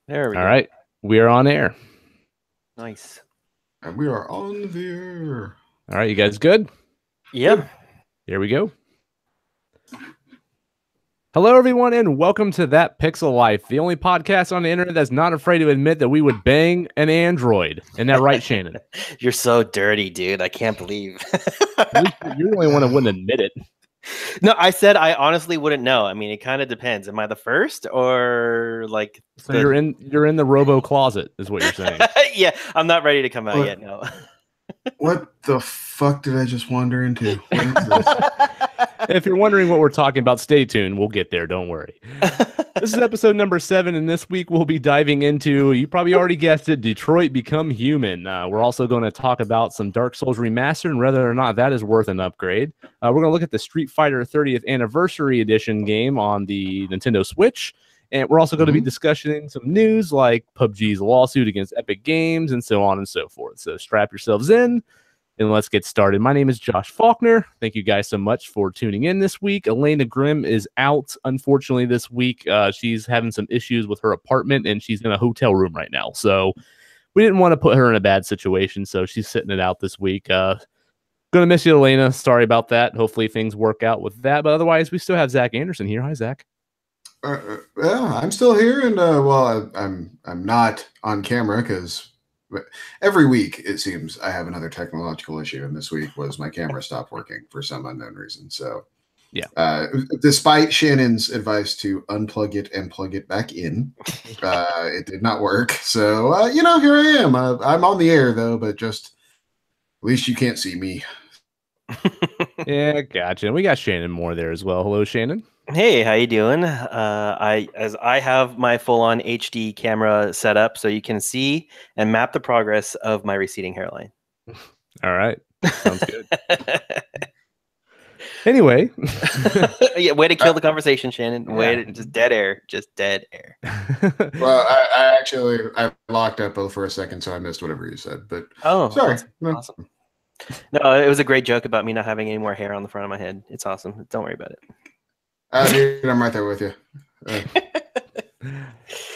There we All go. right, we are on air. Nice. And we are on the air. All right, you guys good? Yeah. Here we go. Hello, everyone, and welcome to That Pixel Life, the only podcast on the internet that's not afraid to admit that we would bang an android. Isn't that right, Shannon? You're so dirty, dude. I can't believe. At least you're the only one that wouldn't admit it. No, I said I honestly wouldn't know. I mean, it kind of depends. Am I the first or like? So you're in the robo closet, is what you're saying. Yeah, I'm not ready to come out yet. No. What the fuck did I just wander into? What is this? If you're wondering what we're talking about, stay tuned. We'll get there. Don't worry. This is episode number 7, and this week we'll be diving into, you probably already guessed it, Detroit Become Human. We're also going to talk about some Dark Souls Remastered and whether or not that is worth an upgrade. We're going to look at the Street Fighter 30th Anniversary Edition game on the Nintendo Switch. And we're also going to be discussing some news like PUBG's lawsuit against Epic Games and so on and so forth. So strap yourselves in and let's get started. My name is Josh Faulkner. Thank you guys so much for tuning in this week. Elena Grimm is out, unfortunately, this week. She's having some issues with her apartment and she's in a hotel room right now. So we didn't want to put her in a bad situation. So she's sitting it out this week. Gonna miss you, Elena. Sorry about that. Hopefully things work out with that. But otherwise, we still have Zach Anderson here. Hi, Zach. Well, I'm still here, and I'm not on camera because every week it seems I have another technological issue, and this week was my camera stopped working for some unknown reason. So, yeah. Despite Shannon's advice to unplug it and plug it back in, it did not work. So, here I am. I'm on the air though, but just at least you can't see me. Yeah, gotcha. And we got Shannon Moore there as well. Hello, Shannon. Hey, how you doing? I have my full-on HD camera set up, so you can see and map the progress of my receding hairline. All right, sounds good. Anyway, yeah, way to kill the conversation, Shannon. Way to just dead air, Well, I locked up both for a second, so I missed whatever you said. But sorry. Awesome. No, it was a great joke about me not having any more hair on the front of my head. It's awesome. Don't worry about it. Dude, I'm right there with you.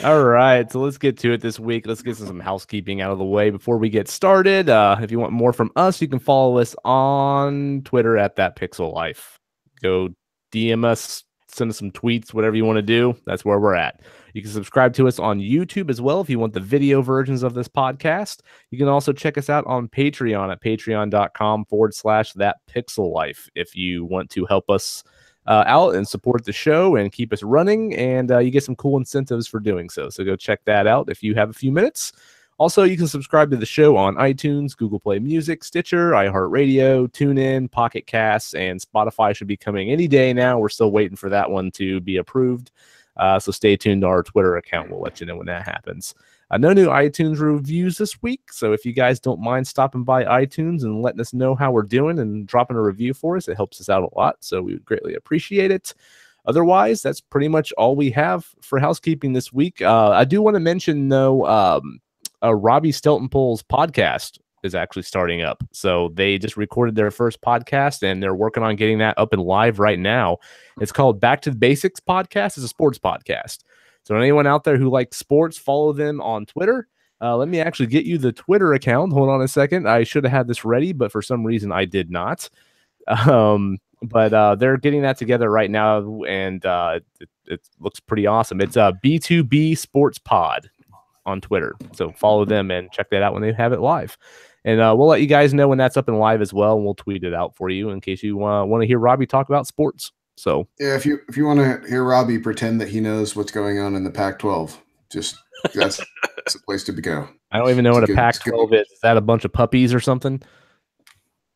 All right, so let's get to it this week. Let's get some housekeeping out of the way before we get started. If you want more from us, you can follow us on Twitter at That Pixel Life. Go DM us, send us some tweets, whatever you want to do. That's where we're at. You can subscribe to us on YouTube as well if you want the video versions of this podcast. You can also check us out on Patreon at patreon.com/thatpixellife if you want to help us out and support the show and keep us running, and you get some cool incentives for doing so. So go check that out if you have a few minutes. Also, you can subscribe to the show on iTunes, Google Play Music, Stitcher, iHeartRadio, TuneIn, Pocket Casts, and Spotify should be coming any day now. We're still waiting for that one to be approved. So stay tuned to our Twitter account. We'll let you know when that happens. No new iTunes reviews this week, so if you guys don't mind stopping by iTunes and letting us know how we're doing and dropping a review for us, it helps us out a lot, so we would greatly appreciate it. Otherwise, that's pretty much all we have for housekeeping this week. I do want to mention, though, Robbie Steltenpool's podcast is actually starting up. So they just recorded their first podcast, and they're working on getting that up and live right now. It's called Back to the Basics Podcast. It's a sports podcast. So anyone out there who likes sports, follow them on Twitter. Let me actually get you the Twitter account. Hold on a second. I should have had this ready, but for some reason I did not. But they're getting that together right now, and it looks pretty awesome. It's B2B Sports Pod on Twitter. So follow them and check that out when they have it live. And we'll let you guys know when that's up and live as well, and we'll tweet it out for you in case you want to hear Robbie talk about sports. So yeah, if you want to hear Robbie pretend that he knows what's going on in the Pac-12, just that's the place to go. I don't even know what a Pac-12 is. Is that a bunch of puppies or something?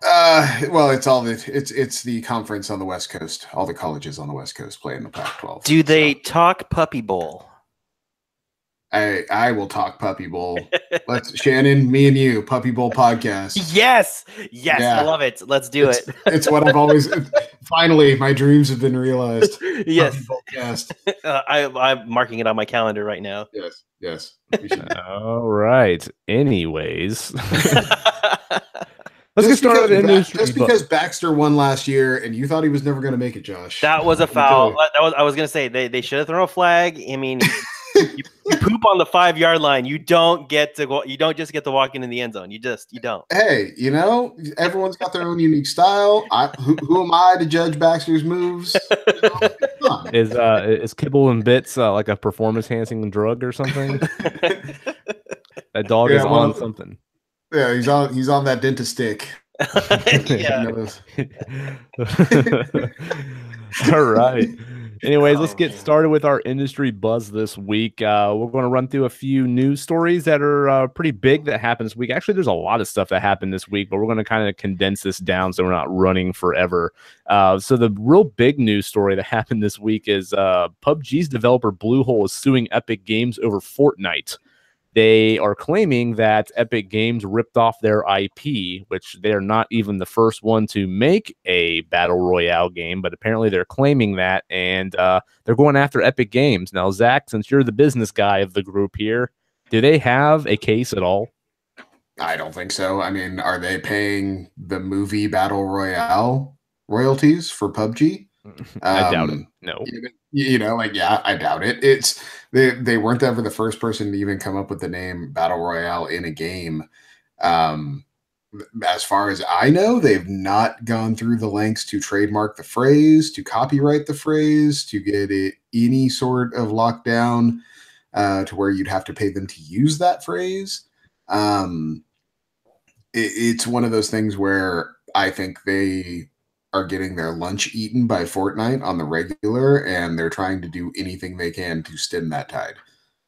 Well, it's the conference on the West Coast. All the colleges on the West Coast play in the Pac-12. Do they talk Puppy Bowl? I will talk Puppy Bowl. Let's Shannon, me and you, Puppy Bowl podcast. Yes, yeah. I love it. Let's do it. It's what I've always. Finally, my dreams have been realized. Yes, Puppy Bowl cast. I'm marking it on my calendar right now. Yes. All right. Anyways, let's get started. Just because Baxter won last year, and you thought he was never going to make it, Josh. That was a foul. I was going to say they should have thrown a flag. I mean. You poop on the 5-yard line. You don't get to go. You don't just get to walk into the end zone. You don't. Hey, everyone's got their own unique style. Who am I to judge Baxter's moves? It's fun. Is kibble and bits like a performance enhancing drug or something? That dog is on something. Yeah, he's on that dentist stick. Yeah. All right. Anyways, let's get started with our industry buzz this week. We're going to run through a few news stories that are pretty big that happened this week. Actually, there's a lot of stuff that happened this week, but we're going to kind of condense this down so we're not running forever. So the real big news story that happened this week is PUBG's developer Bluehole is suing Epic Games over Fortnite. They are claiming that Epic Games ripped off their IP, which they're not even the first one to make a battle royale game, but apparently they're claiming that, and they're going after Epic Games. Now, Zach, since you're the business guy of the group here, do they have a case at all? I don't think so. I mean, are they paying the movie battle royale royalties for PUBG? I doubt it. No. I doubt it. They weren't ever the first person to even come up with the name battle royale in a game. As far as I know, they've not gone through the lengths to trademark the phrase, to copyright the phrase, to get it any sort of lockdown to where you'd have to pay them to use that phrase. It's one of those things where I think they are getting their lunch eaten by Fortnite on the regular, and they're trying to do anything they can to stem that tide.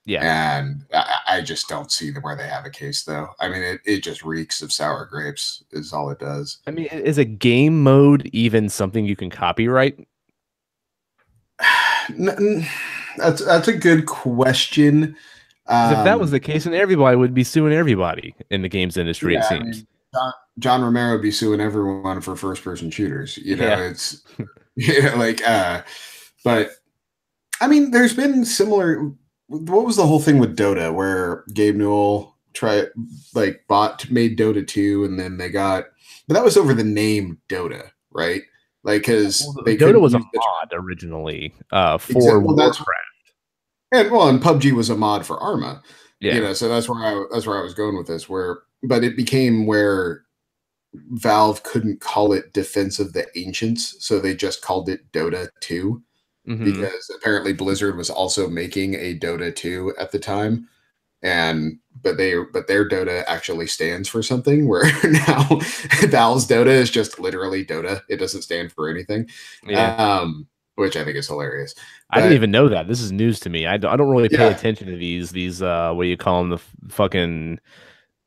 Yeah. And I just don't see where they have a case, though. I mean, it just reeks of sour grapes is all it does. I mean, is a game mode even something you can copyright? That's a good question. If that was the case, then everybody would be suing everybody in the games industry, it seems. John Romero would be suing everyone for first-person shooters. It's but I mean, there's been similar. What was the whole thing with Dota, where Gabe Newell made Dota 2, and then but that was over the name Dota, right? Like, because Dota was a mod originally for Warcraft, and PUBG was a mod for Arma. Yeah, so that's where I was going with this. But it became where Valve couldn't call it Defense of the Ancients, so they just called it Dota 2, because apparently Blizzard was also making a Dota 2 at the time, but their Dota actually stands for something, where now Valve's Dota is just literally Dota. It doesn't stand for anything, which I think is hilarious. I didn't even know that. This is news to me. I don't really pay attention to these what do you call them, the fucking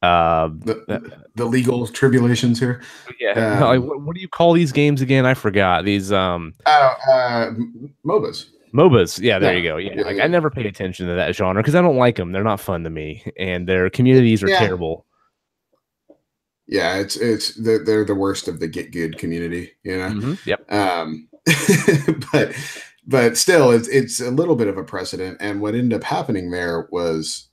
the legal tribulations here. What do you call these games again? I forgot. These MOBAs. Yeah, there you go. I never pay attention to that genre because I don't like them. They're not fun to me, and their communities are terrible. Yeah, they're the worst of the get good community, Yep. But still, it's a little bit of a precedent. And what ended up happening there was,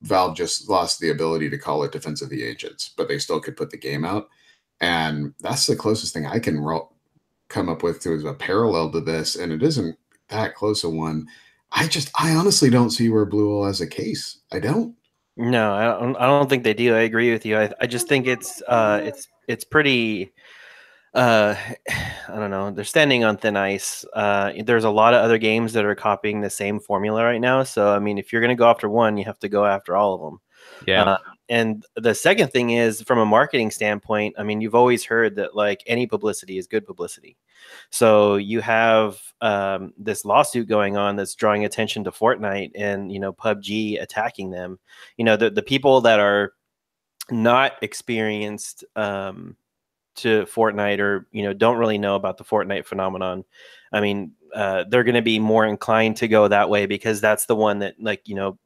Valve just lost the ability to call it Defense of the Ancients, but they still could put the game out. And that's the closest thing I can come up with to a parallel to this. And it isn't that close a one. I honestly don't see where Bluehole has a case. I don't. No, I don't think they do. I agree with you. I just think it's pretty. I don't know. They're standing on thin ice. There's a lot of other games that are copying the same formula right now. So, I mean, if you're going to go after one, you have to go after all of them. Yeah. And the second thing is, from a marketing standpoint, I mean, you've always heard that like any publicity is good publicity. So you have this lawsuit going on that's drawing attention to Fortnite and, PUBG attacking them. The people that are not experienced to Fortnite, or don't really know about the Fortnite phenomenon, I mean, they're going to be more inclined to go that way because that's the one that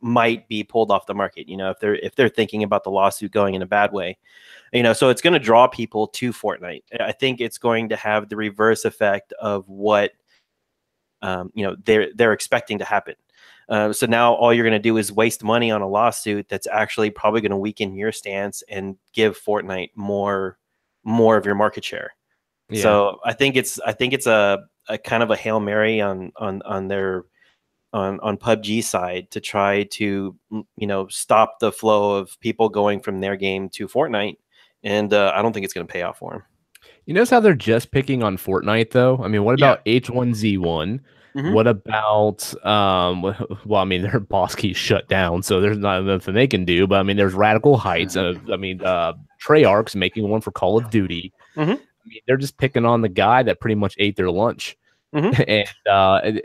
might be pulled off the market, if they're thinking about the lawsuit going in a bad way, so it's going to draw people to Fortnite. I think it's going to have the reverse effect of what they're expecting to happen. So now all you're going to do is waste money on a lawsuit that's actually probably going to weaken your stance and give Fortnite more of your market share. So I think it's a kind of a Hail Mary on their on PUBG side to try to stop the flow of people going from their game to Fortnite, and I don't think it's going to pay off for them. You notice how they're just picking on Fortnite, though? I mean, what Yeah. about H1Z1? Mhm. What about well, I mean, their boss keys shut down, so there's not nothing they can do. But I mean, there's Radical Heights. I mean, Treyarch's making one for Call of Duty. Mhm. I mean, they're just picking on the guy that pretty much ate their lunch. Mhm.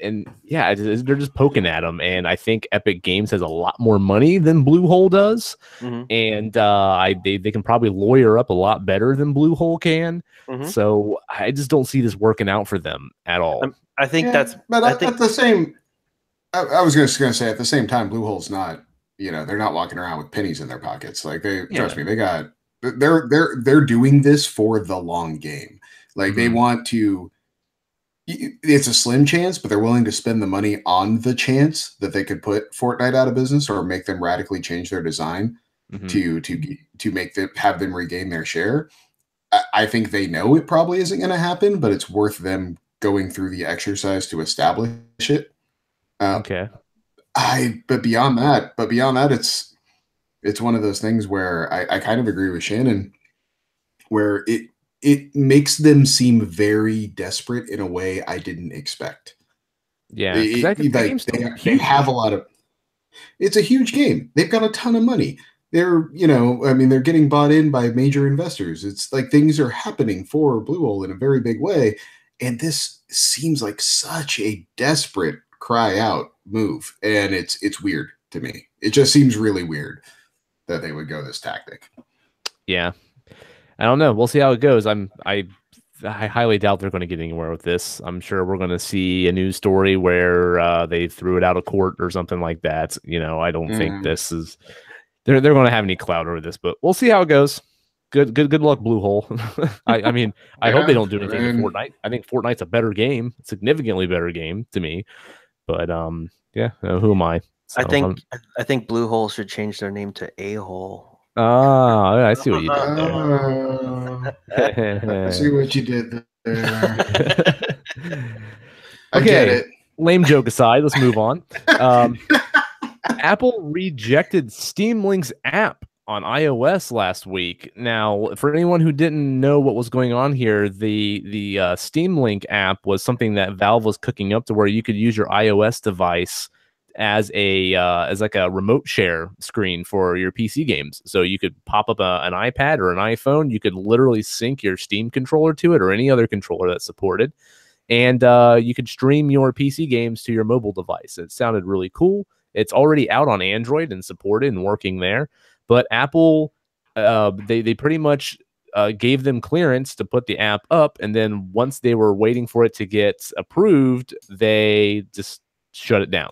And yeah, they're just poking at them. And I think Epic Games has a lot more money than Bluehole does, Mhm. and they can probably lawyer up a lot better than Bluehole can. Mhm. So I just don't see this working out for them at all. I think Yeah, but I think at the same, I was just going to say at the same time, Bluehole's not, they're not walking around with pennies in their pockets. Like trust me, they're doing this for the long game. Like they want to. It's a slim chance, but they're willing to spend the money on the chance that they could put Fortnite out of business or make them radically change their design to make them have them regain their share. I think they know it probably isn't going to happen, but it's worth them going through the exercise to establish it. Okay. But beyond that, it's one of those things where I kind of agree with Shannon, where it makes them seem very desperate in a way I didn't expect. Yeah, because that game's still They huge. have a lot of. It's a huge game. They've got a ton of money. They're, I mean, they're getting bought in by major investors. It's like things are happening for Bluehole in a very big way, and this seems like such a desperate cry out move, and it's weird to me. It just seems really weird that they would go this tactic. Yeah, I don't know. We'll see how it goes. I highly doubt they're going to get anywhere with this. I'm sure we're going to see a news story where they threw it out of court or something like that. I don't think this is they're going to have any clout over this, but we'll see how it goes. Good luck, Bluehole. I mean, I hope they don't do anything to Fortnite. I think Fortnite's a better game, significantly better game to me. But yeah, who am I? So, I think Bluehole should change their name to A-hole. I see what you did there. I see what you did there. I Okay, get it. Lame joke aside, let's move on. Apple rejected Steam Link's app on iOS last week. Now, for anyone who didn't know what was going on here, the Steam Link app was something that Valve was cooking up to where you could use your iOS device as like a remote share screen for your PC games. So you could pop up an iPad or an iPhone. You could literally sync your Steam controller to it or any other controller that's supported. And you could stream your PC games to your mobile device. It sounded really cool. It's already out on Android and supported and working there. But Apple, they pretty much gave them clearance to put the app up. And then once they were waiting for it to get approved, they just shut it down.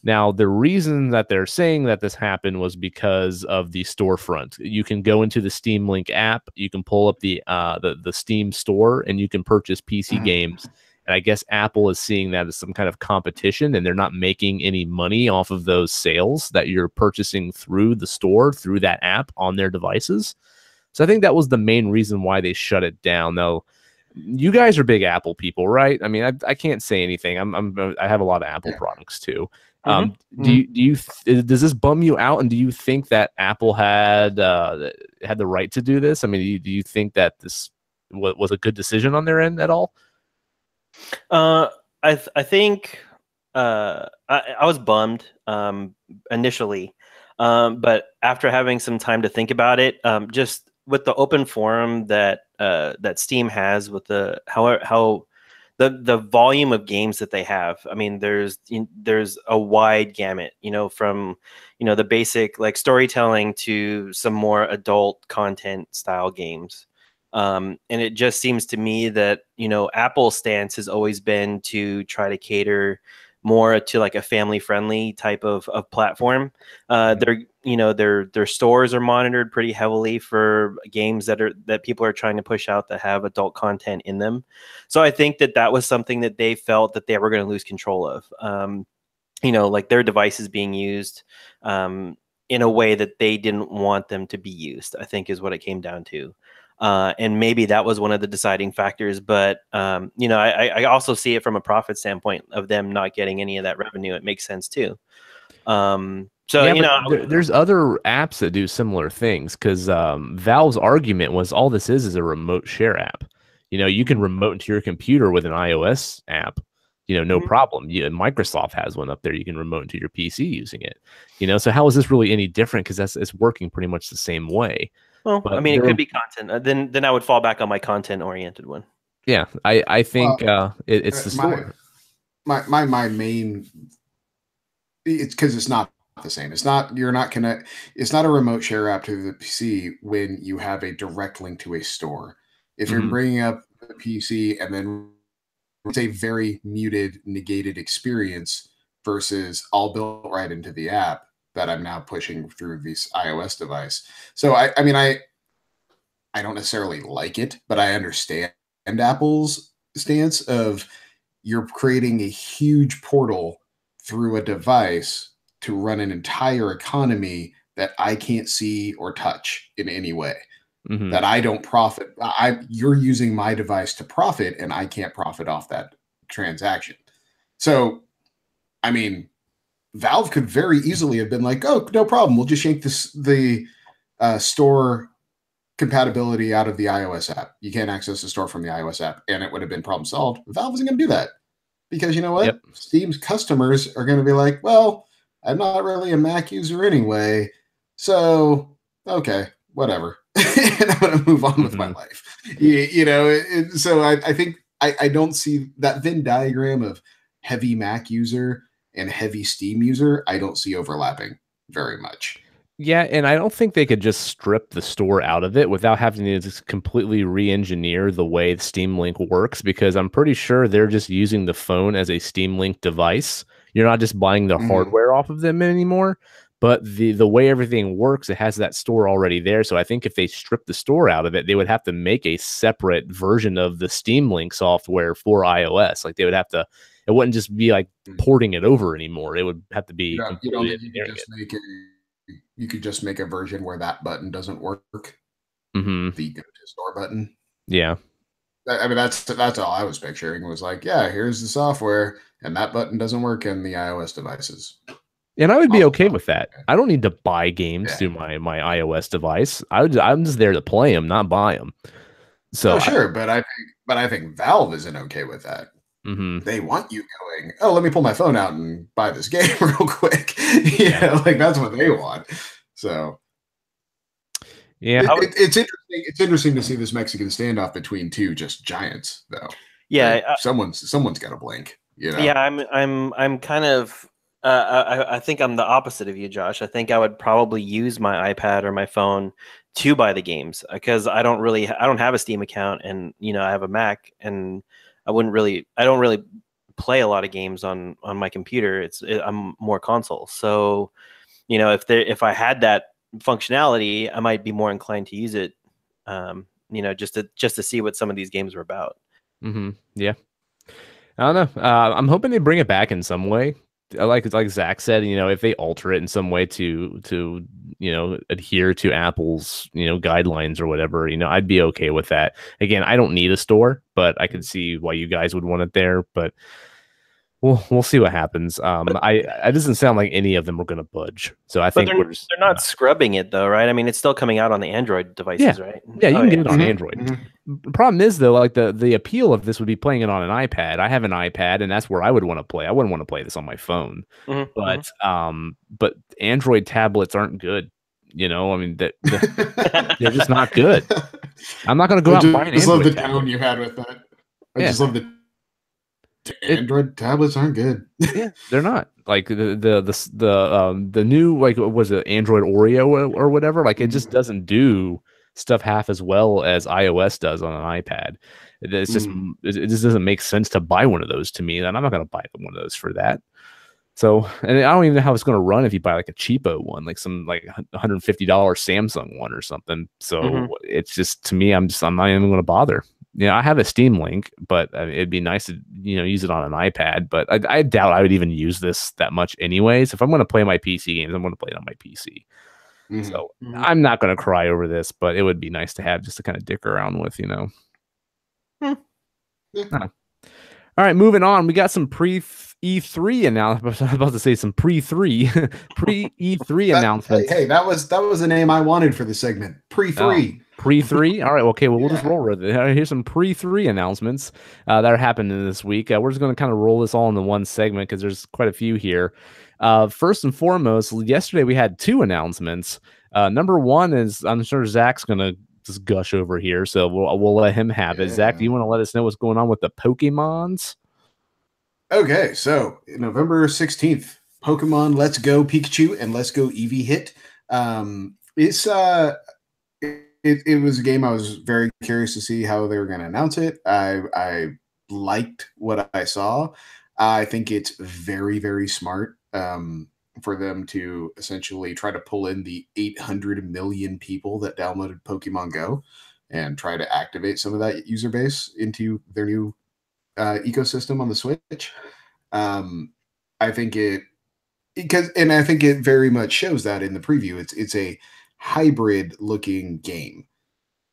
Now, the reason that they're saying that this happened was because of the storefront. You can go into the Steam Link app, you can pull up the Steam store, and you can purchase PC games. And I guess Apple is seeing that as some kind of competition, and they're not making any money off of those sales that you're purchasing through the store, through that app on their devices. So I think that was the main reason why they shut it down. Though, you guys are big Apple people, right? I mean, I can't say anything. I have a lot of Apple products too. Does this bum you out? And do you think that Apple had the right to do this? I mean, do you think that this was a good decision on their end at all? I think I was bummed initially, but after having some time to think about it, just with the open forum that Steam has, with how the volume of games that they have. I mean, there's a wide gamut, from the basic like storytelling to some more adult content style games. And it just seems to me that Apple's stance has always been to try to cater more to like a family friendly type of platform. Their stores are monitored pretty heavily for games that people are trying to push out that have adult content in them. So I think that was something that they felt that they were going to lose control of. Like their devices being used in a way that they didn't want them to be used, I think is what it came down to. And maybe that was one of the deciding factors. But you know, I also see it from a profit standpoint of them not getting any of that revenue. It makes sense too. So Yeah, you but know, there's other apps that do similar things because Valve's argument was all this is a remote share app. You know, you can remote into your computer with an iOS app. You know, no problem. Microsoft has one up there. You can remote into your PC using it. You know, so how is this really any different? Because it's working pretty much the same way. well, I But mean, it there, could be content. Then I would fall back on my content oriented one. yeah, I think Well, it's the my store. my main, it's because it's not the same. It's not, you're not connect. It's not a remote share app to the PC when you have a direct link to a store. If you're Mhm. bringing up the PC and then it's a very muted, negated experience versus all built right into the app that I'm now pushing through this iOS device. So I mean, I don't necessarily like it, but I understand Apple's stance of you're creating a huge portal through a device to run an entire economy that I can't see or touch in any way. Mhm. That I don't profit. You're using my device to profit, and I can't profit off that transaction. So, I mean, Valve could very easily have been like, "Oh, no problem. We'll just yank the store compatibility out of the iOS app. You can't access the store from the iOS app," and it would have been problem solved. Valve isn't going to do that because you know Yep. what? Steam's customers are going to be like, "Well, I'm not really a Mac user anyway, so okay, whatever." And I'm going to move on with my Mhm. life. You know, so I think I don't see that Venn diagram of heavy Mac user and heavy Steam user. I don't see overlapping very much. Yeah, and I don't think they could just strip the store out of it without having to just completely re-engineer the way the Steam Link works, because I'm pretty sure they're just using the phone as a Steam Link device. You're not just buying the Mhm. hardware off of them anymore, but the way everything works, it has that store already there. So I think if they strip the store out of it, they would have to make a separate version of the Steam Link software for iOS. Like they would have to, it wouldn't just be like porting it over anymore. It would have to be You don't completely think engineering it. you could just make a version where that button doesn't work, Hmm. the go to store button. Yeah. I mean, that's all I was picturing was like, yeah, here's the software, and that button doesn't work in the iOS devices. And I would be Awesome okay sauce. with that. I don't need to buy games Yeah. through my iOS device. I'm just there to play them, not buy them. So Oh, sure, but I think Valve isn't okay with that. mhm. They want you going, oh, let me pull my phone out and buy this game real quick. You Yeah. know, like that's what they want. So Yeah. it's interesting. It's interesting to see this Mexican standoff between two just giants, though. Like Yeah, someone's got to blink. You know. yeah, I'm kind of I think I'm the opposite of you, Josh. I think I would probably use my iPad or my phone to buy the games because I don't have a Steam account, and you know I have a Mac, and I don't really play a lot of games on my computer. I'm more console. So, you know, if I had that functionality, I might be more inclined to use it. You know, just to see what some of these games were about. Yeah. I don't know. I'm hoping they bring it back in some way. Like Zach said, you know, if they alter it in some way to you know adhere to Apple's guidelines or whatever, you know, I'd be okay with that. Again, I don't need a store, but I could see why you guys would want it there. But we'll see what happens. It doesn't sound like any of them are going to budge. So I But think we're just they're not scrubbing it though, right? I mean, it's still coming out on the Android yeah. devices, right? Yeah, you Oh can yeah. get it on Android. The problem is though, like the appeal of this would be playing it on an iPad. I have an iPad, and that's where I would want to play. I wouldn't want to play this on my phone. Mm-hmm, But Android tablets aren't good. You know, I mean they're just not good. I'm not going to go I out and buy an just love Android the tablet. tone you had with that. I Yeah, just love the it Android tablets aren't good. yeah, they're not like the new like what was it Android Oreo or whatever. Like it just doesn't do stuff half as well as iOS does on an iPad. It's just it just doesn't make sense to buy one of those to me, and I'm not going to buy one of those for that. So, and I don't even know how it's going to run if you buy like a cheapo one, like some like $150 Samsung one or something. So it's just to me, I'm not even going to bother. Yeah, I have a Steam Link, but it'd be nice to use it on an iPad. But I doubt I would even use this that much anyways. If I'm going to play my PC games, I'm going to play it on my PC. So Mhm. I'm not going to cry over this, but it would be nice to have just to kind of dick around with, you know. Hmm. Huh. All right, moving on. We got some pre E3 announcements. I was about to say some pre E3 Hey, announcements. that was the name I wanted for the segment. Oh, Pre-3. pre-3. All right. Okay. Well, we'll just Yeah. roll with it. Here's some pre-3 announcements that are happening this week. We're just going to kind of roll this all into one segment because there's quite a few here. First and foremost, yesterday we had two announcements. Number one is I'm sure Zach's going to just gush over here, so we'll let him have it. Zach, do Yeah. you want to let us know what's going on with the Pokemons? Okay, so November 16th, Pokemon Let's Go Pikachu and Let's Go Eevee hit. It's it was a game I was very curious to see how they were going to announce it. I liked what I saw. I think it's very, very smart for them to essentially try to pull in the 800 million people that downloaded Pokemon Go and try to activate some of that user base into their new ecosystem on the Switch. Um, I think I think it very much shows that in the preview. It's a hybrid looking game.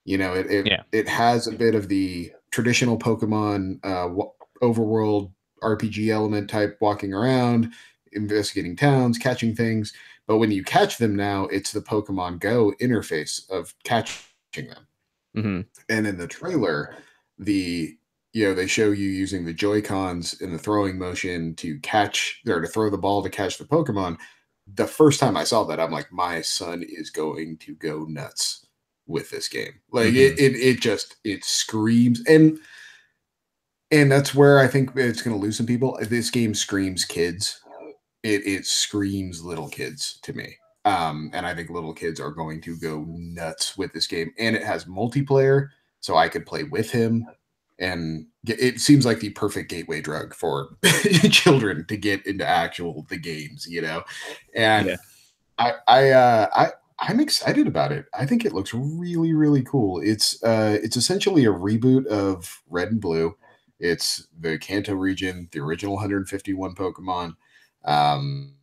You know, Yeah. it has a bit of the traditional Pokemon overworld RPG element type, walking around, investigating towns, catching things. But when you catch them now, it's the Pokemon Go interface of catching them. Mm-hmm. And in the trailer, they show you using the Joy Cons in the throwing motion to catch or to throw the ball to catch the Pokemon. The first time I saw that, I'm like, my son is going to go nuts with this game. Like Mm-hmm. it screams, and that's where I think it's going to lose some people. This game screams kids. It screams little kids to me. And I think little kids are going to go nuts with this game. And it has multiplayer, so I could play with him. And it seems like the perfect gateway drug for children to get into the games, you know. And Yeah. I'm excited about it. I think it looks really, really cool. It's essentially a reboot of Red and Blue. It's the Kanto region, the original 151 Pokemon. Um,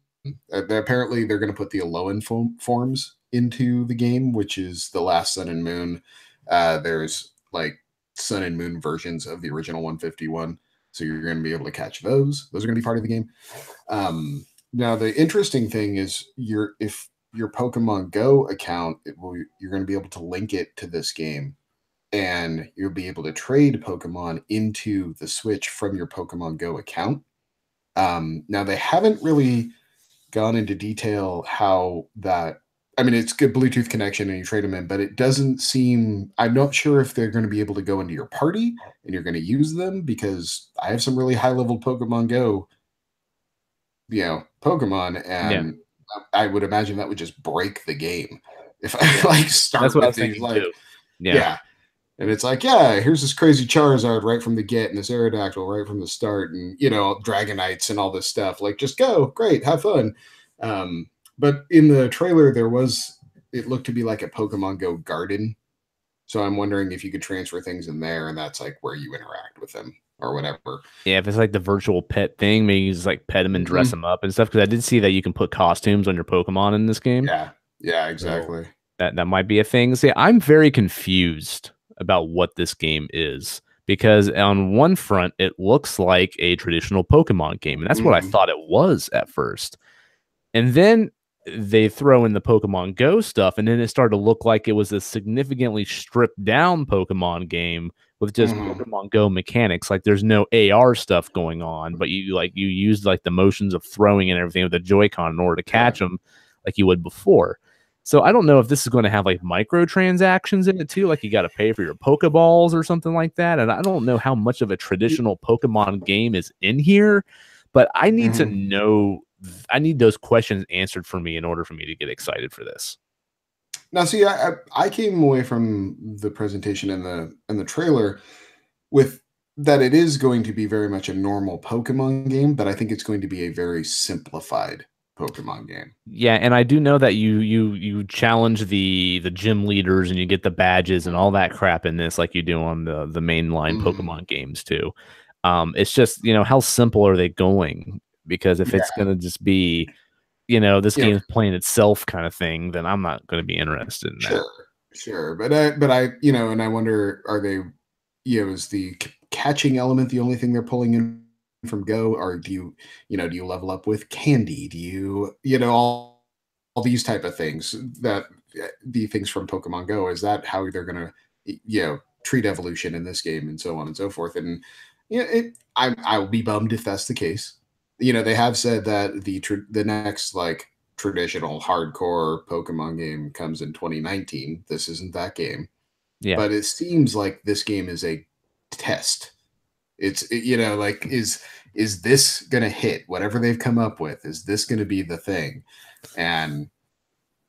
Apparently, they're going to put the Alolan forms into the game, which is the last Sun and Moon. There's like Sun and Moon versions of the original 151, so you're going to be able to catch those. Those are going to be part of the game. Now, the interesting thing is, if your Pokemon Go account, you're going to be able to link it to this game, and you'll be able to trade Pokemon into the Switch from your Pokemon Go account. Now, they haven't really gone into detail how that. I mean, it's good Bluetooth connection and you trade them in, but it doesn't seem. I'm not sure if they're going to be able to go into your party and you're going to use them, because I have some really high level Pokemon Go, Pokemon, Yeah. and I would imagine that would just break the game if Yeah. I like start That's what I with was these thinking like too. Yeah. yeah. And it's like, yeah, here's this crazy Charizard right from the get and this Aerodactyl right from the start, and Dragonites and all this stuff. Like, just go, great, have fun. But in the trailer, it looked to be like a Pokemon Go garden. So I'm wondering if you could transfer things in there, and that's like where you interact with them or whatever. Yeah, if it's like the virtual pet thing, maybe you just like pet them and dress Mhm. them up and stuff. Because I did see that you can put costumes on your Pokemon in this game. Yeah, So exactly. that might be a thing. See, I'm very confused about what this game is, because on one front it looks like a traditional Pokemon game, and that's what I Mhm. thought it was at first. And then they throw in the Pokemon Go stuff, and then it started to look like it was a significantly stripped down Pokemon game with just Mhm. Pokemon Go mechanics. Like, there's no AR stuff going on, but you use like the motions of throwing and everything with the Joy-Con in order to Yeah. catch them like you would before. So I don't know if this is going to have like microtransactions in it too, like you got to pay for your Pokeballs or something like that. And I don't know how much of a traditional Pokemon game is in here, but I need to Mhm. know. I need those questions answered for me in order for me to get excited for this. Now, see, I came away from the presentation and the trailer with that it is going to be very much a normal Pokemon game, but I think it's going to be a very simplified Pokemon game. Yeah, and I do know that you challenge the gym leaders and you get the badges and all that crap in this, like you do on the mainline Mhm. Pokemon games too. It's just, how simple are they going? Because if Yeah. it's gonna just be this game's playing itself kind of thing, then I'm not going to be interested in that. Sure. But I, and I wonder, are they, is the catching element the only thing they're pulling in from Go, or do you level up with candy? Do you, all these type of things that the things from Pokemon Go? Is that how they're going to, treat evolution in this game, and so on and so forth? And I'll be bummed if that's the case. They have said that the next traditional hardcore Pokemon game comes in 2019. This isn't that game. Yeah. But it seems like this game is a test. Is this going to hit whatever they've come up with? Is this going to be the thing? And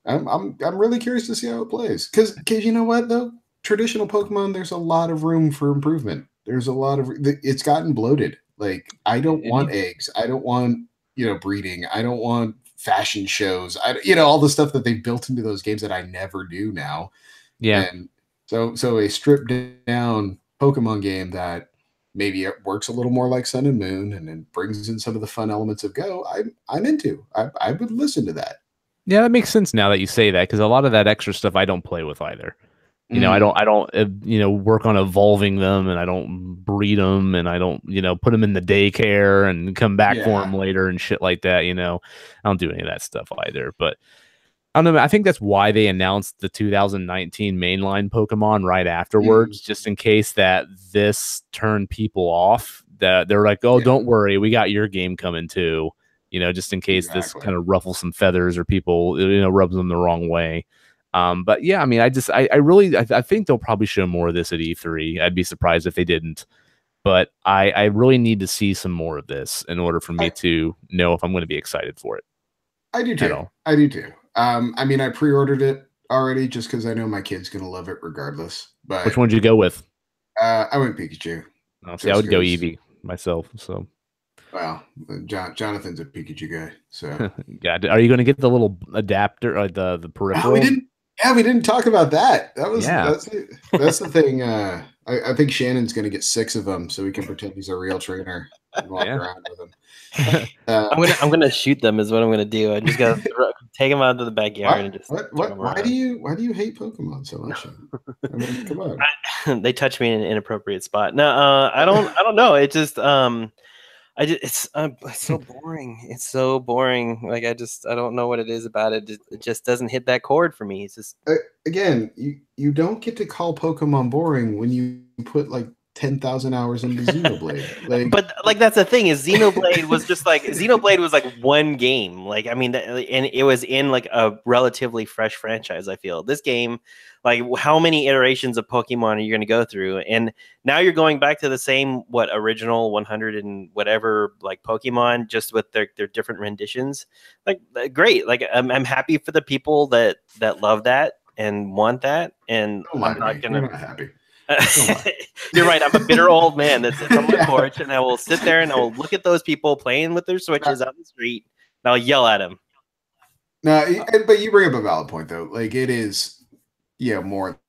I'm really curious to see how it plays. Because you know what though? Traditional Pokemon, there's a lot of room for improvement. There's a lot of it's gotten bloated. Like, I don't want eggs. I don't want breeding. I don't want fashion shows. All the stuff that they've built into those games that I never do now. Yeah. And so a stripped down Pokemon game that maybe it works a little more like Sun and Moon and then brings in some of the fun elements of Go, I'm into. I would listen to that. Yeah, that makes sense now that you say that, because a lot of that extra stuff I don't play with either. I don't work on evolving them, and I don't breed them, and I don't, put them in the daycare and come back for them later and shit like that. I don't do any of that stuff either. But I don't know. I think that's why they announced the 2019 mainline Pokemon right afterwards, just in case that this turned people off. That they're like, oh, don't worry, we got your game coming too. Just in case this kind of ruffles some feathers or people, rubs them the wrong way. But yeah, I mean, I think they'll probably show more of this at E3. I'd be surprised if they didn't. But I really need to see some more of this in order for me to know if I'm going to be excited for it. I do too. I do too. I mean, I pre-ordered it already just because I know my kid's going to love it regardless. But which one did you go with? I went Pikachu. Oh, see, I would go Eevee myself. So. Well, Jonathan's a Pikachu guy. So yeah, are you going to get the little adapter or the peripheral? We didn't talk about that. That's the thing. I think Shannon's going to get 6 of them so we can pretend he's a real trainer and walk around with them. I'm gonna shoot them is what I'm gonna do. I just gotta take them out to the backyard and just. Why do you hate Pokemon so much? I mean, come on. They touch me in an inappropriate spot. No, I don't know. It just it's so boring. It's so boring. Like I don't know what it is about it. It just doesn't hit that chord for me. It's just again, you don't get to call Pokemon boring when you put 10,000 hours into Xenoblade. But that's the thing is Xenoblade was just Xenoblade was one game. I mean, and it was in a relatively fresh franchise. I feel this game, how many iterations of Pokemon are you going to go through? And now you're going back to the same original 100 and whatever Pokemon, just with their different renditions. Great. I'm happy for the people that love that and want that. And I'm not gonna. You're not happy. You're right. I'm a bitter old man that sits on my porch, and I will sit there and I will look at those people playing with their Switches out in the street, and I'll yell at them. No, but you bring up a valid point, though. It is, more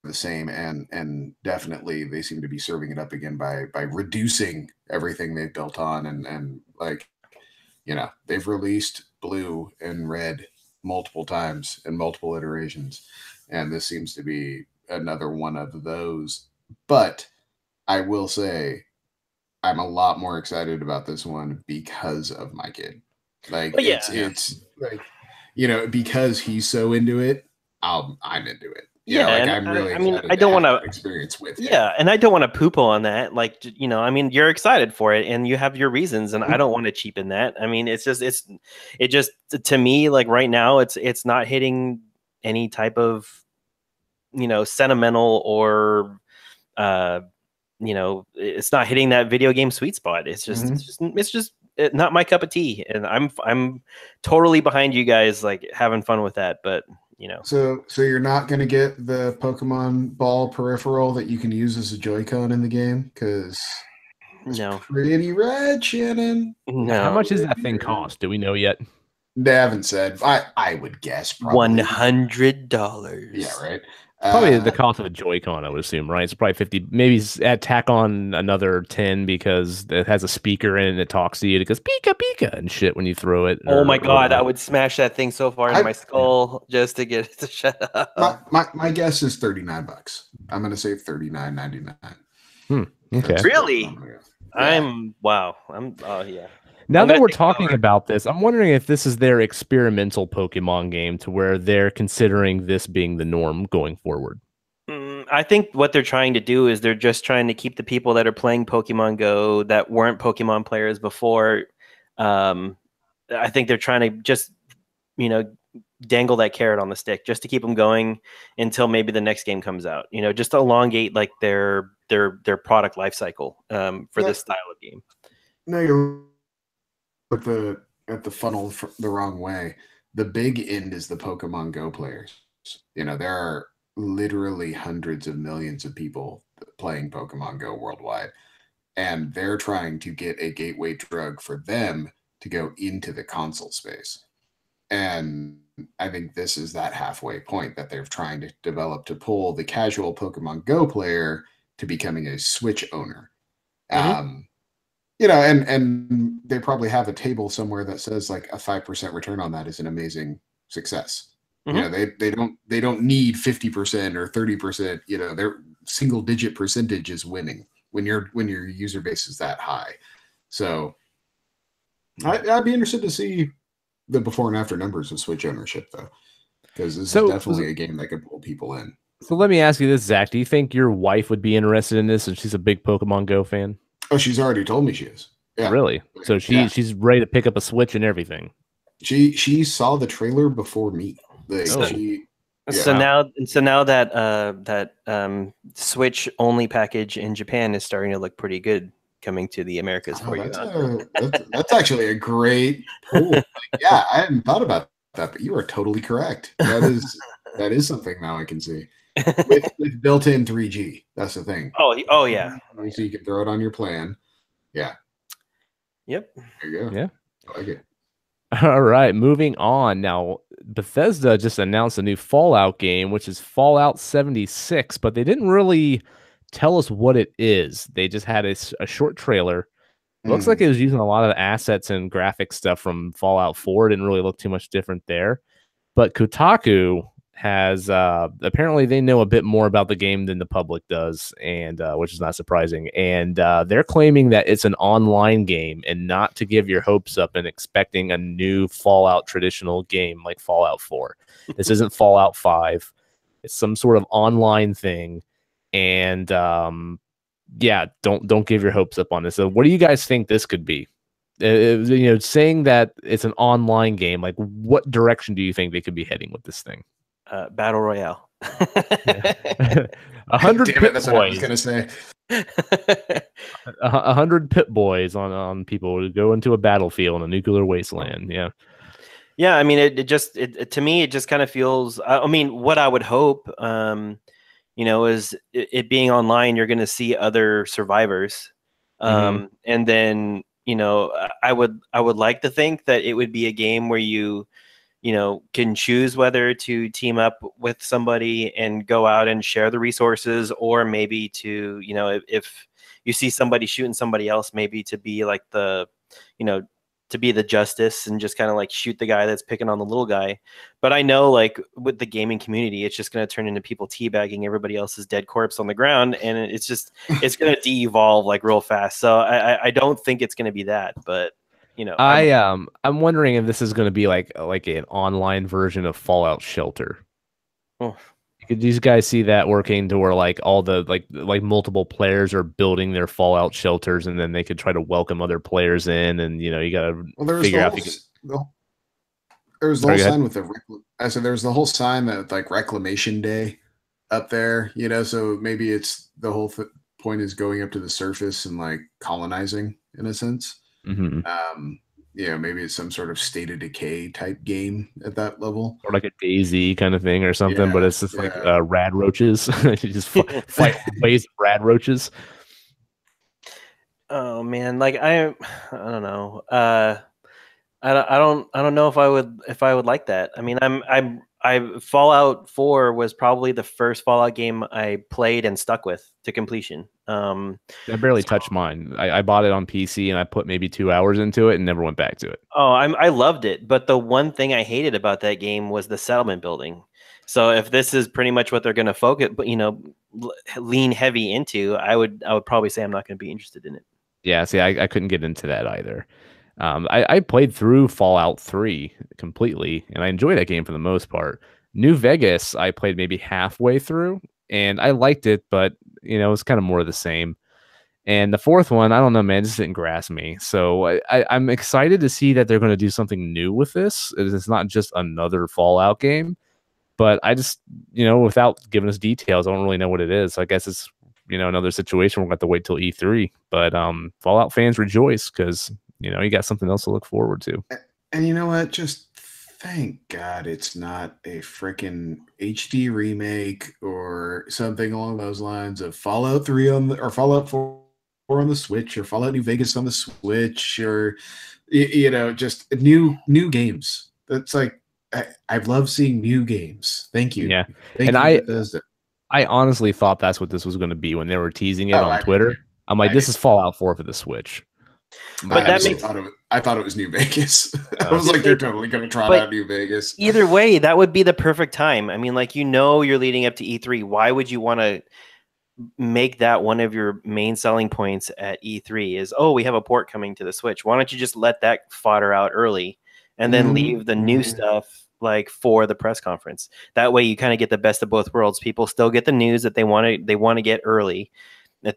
the same, and definitely they seem to be serving it up again by reducing everything they've built on, and they've released Blue and Red multiple times in multiple iterations, and this seems to be another one of those. But I will say I'm a lot more excited about this one because of my kid. It's because he's so into it, I'm into it. I'm really I don't want to experience with him. And I don't want to poo-poo on that. I mean, you're excited for it and you have your reasons, and I don't want to cheapen that. I mean, it just to me, right now it's not hitting any type of sentimental or it's not hitting that video game sweet spot. It's just not my cup of tea, and I'm totally behind you guys having fun with that. But so you're not going to get the Pokemon Ball peripheral that you can use as a Joy-Con in the game, because no, pretty rad, Shannon. No. How much does that thing cost? Do we know yet? They haven't said. I would guess probably $100. Yeah, right. Probably the cost of a Joy-Con, I would assume, right? It's probably 50. Maybe tack on another 10 because it has a speaker in it and it talks to you. It goes Pika Pika and shit when you throw it. Oh my god, I would smash that thing so far into my skull just to get it to shut up. My guess is $39. I'm gonna say $39.99. Okay. Really? Yeah. Wow. Yeah. Now that we're talking about this, I'm wondering if this is their experimental Pokemon game to where they're considering this being the norm going forward. I think what they're trying to do is they're just trying to keep the people that are playing Pokemon Go that weren't Pokemon players before. I think they're trying to just, dangle that carrot on the stick just to keep them going until maybe the next game comes out. Just to elongate like their product life cycle for this style of game. No, you're at the funnel the wrong way. The big end is the Pokemon Go players. There are literally hundreds of millions of people playing Pokemon Go worldwide, and they're trying to get a gateway drug for them to go into the console space. And I think this is that halfway point that they're trying to develop to pull the casual Pokemon Go player to becoming a Switch owner. And they probably have a table somewhere that says like a 5% return on that is an amazing success. They don't need 50% or 30%. Their single digit percentage is winning when your user base is that high. So I'd be interested to see the before and after numbers of Switch ownership, though, because this is definitely a game that could pull people in. So let me ask you this, Zach. Do you think your wife would be interested in this, and she's a big Pokemon Go fan? Oh, she's already told me she is. Yeah. Really? So she's ready to pick up a Switch and everything. She saw the trailer before me. So now that Switch only package in Japan is starting to look pretty good coming to the Americas for you. That's actually a great pull. Yeah, I hadn't thought about that, but you are totally correct. That is something now I can see with built-in 3G. That's the thing. Oh yeah. So you can throw it on your plan. Yeah. Yep. There you go. Yeah. I like it. All right, moving on. Now, Bethesda just announced a new Fallout game, which is Fallout 76, but they didn't really tell us what it is. They just had a short trailer. Looks like it was using a lot of assets and graphic stuff from Fallout 4. Didn't really look too much different there. But Kotaku has apparently they know a bit more about the game than the public does, and which is not surprising. And they're claiming that it's an online game and not to give your hopes up and expecting a new Fallout traditional game like Fallout 4. This isn't Fallout 5. It's some sort of online thing. And don't give your hopes up on this. So what do you guys think this could be? Saying that it's an online game, like what direction do you think they could be heading with this thing? Battle Royale. 100 Damn pit it, that's what I was boys. gonna say. 100 pit boys on people to go into a battlefield in a nuclear wasteland. Yeah. I mean, it to me, it just kind of feels. I mean, what I would hope, is it being online, you're going to see other survivors, and then I would like to think that it would be a game where you can choose whether to team up with somebody and go out and share the resources, or maybe to, if you see somebody shooting somebody else, maybe to be like to be the justice and just kind of like shoot the guy that's picking on the little guy. But I know like with the gaming community, it's just going to turn into people teabagging everybody else's dead corpse on the ground. And it's going to de-evolve like real fast. So I don't think it's going to be that, but I'm wondering if this is going to be like an online version of Fallout Shelter. Oh. Could these guys see that working to where like all the like multiple players are building their Fallout shelters, and then they could try to welcome other players in, and you got to figure out. There was the whole sign with there's the whole sign that like Reclamation Day up there, so maybe it's the whole point is going up to the surface and like colonizing in a sense. Maybe it's some sort of State of Decay type game at that level, or like a DayZ kind of thing or something. But it's just like rad roaches. You just fight ways of rad roaches. Oh man, like I don't know. I don't know if I would like that. I mean, Fallout 4 was probably the first Fallout game I played and stuck with to completion. I barely touched mine. I bought it on PC and I put maybe 2 hours into it and never went back to it. Oh, I loved it, but the one thing I hated about that game was the settlement building. So if this is pretty much what they're going to focus, but lean heavy into, I would probably say I'm not going to be interested in it. Yeah, see, I couldn't get into that either. I played through Fallout 3 completely, and I enjoyed that game for the most part. New Vegas, I played maybe halfway through, and I liked it, but it's kind of more of the same. And the fourth one, I don't know, man, just didn't grasp me. So I'm excited to see that they're going to do something new with this. It's not just another Fallout game, but I just, without giving us details, I don't really know what it is. So I guess it's another situation. We're going to have to wait till E3. But Fallout fans rejoice because you got something else to look forward to. And you know what? Just thank God it's not a freaking HD remake or something along those lines of Fallout 3 or Fallout 4 on the Switch or Fallout New Vegas on the Switch or just new games. That's like I love seeing new games. Thank you. Yeah. Thank and you, Bethesda. I honestly thought that's what this was going to be when they were teasing it on Twitter. I'm like, this is Fallout 4 for the Switch. But I thought it was New Vegas. I was like, they're totally going to trot out New Vegas. Either way, that would be the perfect time. I mean, like, you're leading up to E3. Why would you want to make that one of your main selling points at E3 is, oh, we have a port coming to the Switch. Why don't you just let that fodder out early and then leave the new stuff like for the press conference? That way you kind of get the best of both worlds. People still get the news that they want to get early,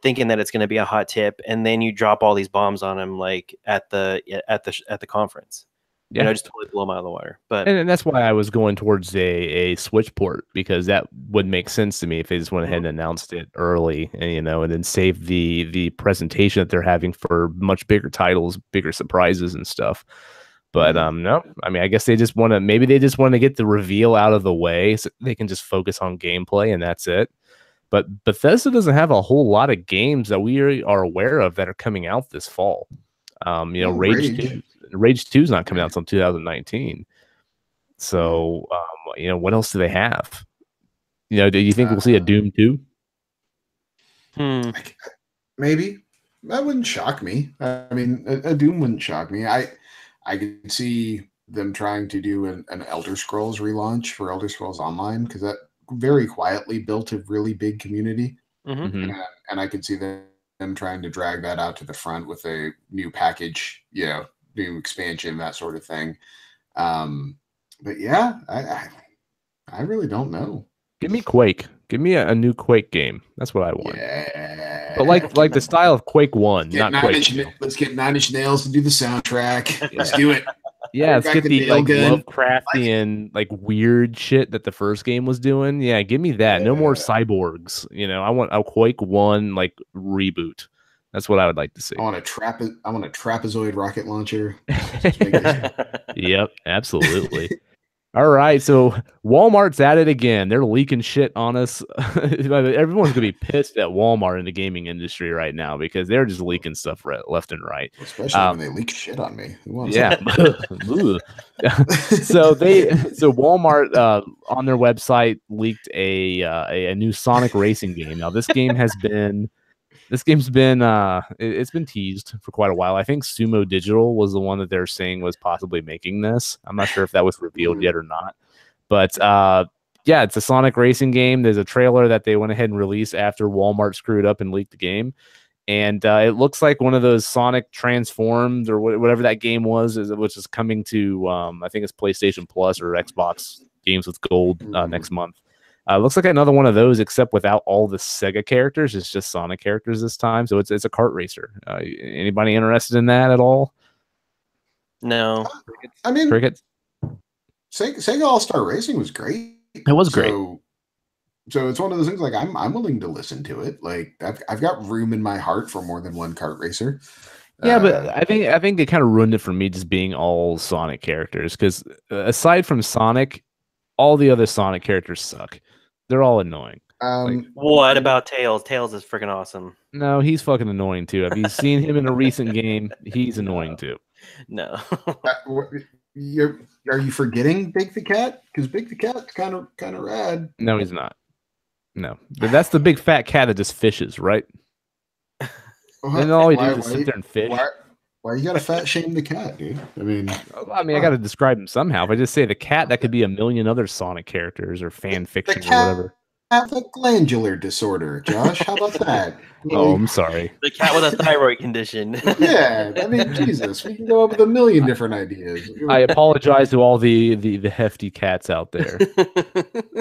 thinking that it's going to be a hot tip, and then you drop all these bombs on them like at the conference. Yeah. Just totally blow them out of the water. But and that's why I was going towards a Switch port, because that would make sense to me if they just went ahead and announced it early, and and then save the presentation that they're having for much bigger titles, bigger surprises and stuff. But no, I mean, I guess they just want to get the reveal out of the way so they can just focus on gameplay, and that's it. But Bethesda doesn't have a whole lot of games that we are aware of that are coming out this fall. Rage 2 is not coming out until 2019. So, what else do they have? Do you think we'll see a Doom 2? Maybe. That wouldn't shock me. I mean, a Doom wouldn't shock me. I could see them trying to do an Elder Scrolls relaunch for Elder Scrolls Online, because that very quietly built a really big community. And I could see them trying to drag that out to the front with a new package, new expansion, that sort of thing. But yeah, I really don't know. Give me Quake. Give me a new Quake game. That's what I want. Yeah. But like the style of Quake 1, not Quake 2. Let's get Nine Inch Nails to do the soundtrack. Let's do it. Yeah, let's get the Lovecraftian, weird shit that the first game was doing. Yeah, give me that. No more cyborgs. I want a Quake 1 reboot. That's what I would like to see. I want a trapezoid rocket launcher. Yep, absolutely. All right, so Walmart's at it again. They're leaking shit on us. Everyone's gonna be pissed at Walmart in the gaming industry right now because they're just leaking stuff left and right. Especially when they leak shit on me. Yeah. So Walmart on their website leaked a new Sonic racing game. Now this game's been it's been teased for quite a while. I think Sumo Digital was the one that they're saying was possibly making this. I'm not sure if that was revealed yet or not. But yeah, it's a Sonic racing game. There's a trailer that they went ahead and released after Walmart screwed up and leaked the game. And it looks like one of those Sonic Transformed or whatever that game was, which is coming to, I think it's PlayStation Plus or Xbox Games with Gold next month. Looks like another one of those, except without all the Sega characters. It's just Sonic characters this time. So it's a kart racer. Anybody interested in that at all? No. I mean, Crickets? Sega All-Star Racing was great. It was great. So it's one of those things I'm willing to listen to it. I've got room in my heart for more than one kart racer. Yeah, but I think it kind of ruined it for me just being all Sonic characters, because aside from Sonic, all the other Sonic characters suck. They're all annoying. What about Tails? Tails is freaking awesome. No, he's fucking annoying too. Have you seen him in a recent game? He's annoying too. No. Are you forgetting Big the Cat? Because Big the Cat's kind of rad. No, he's not. No, that's the big fat cat that just fishes, right? Then all he do is sit there and fish. Why you gotta fat shame the cat, dude? I got to describe him somehow. If I just say the cat, that could be a million other Sonic characters or fan fiction or whatever. Have a glandular disorder, Josh. How about that? Oh, I'm sorry. The cat with a thyroid condition. Yeah, I mean, Jesus, we can go up with a million different ideas. I apologize to all the hefty cats out there.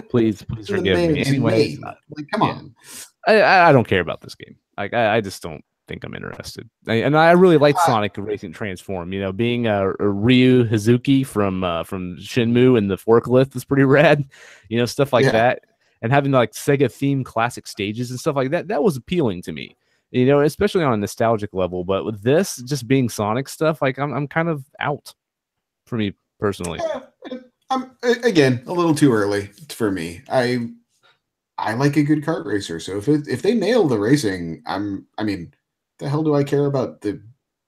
Please forgive me. Anyway, come on. I don't care about this game. I just don't think I'm interested. And I really like Sonic Racing Transform. You know, being a Ryu Hazuki from Shenmue and the forklift is pretty rad. You know, stuff like that. And having like Sega themed classic stages and stuff like that, that was appealing to me, you know, especially on a nostalgic level. But with this just being Sonic stuff, like I'm kind of out for me personally. I'm again a little too early for me. I like a good kart racer, so if they nail the racing, the hell do I care about the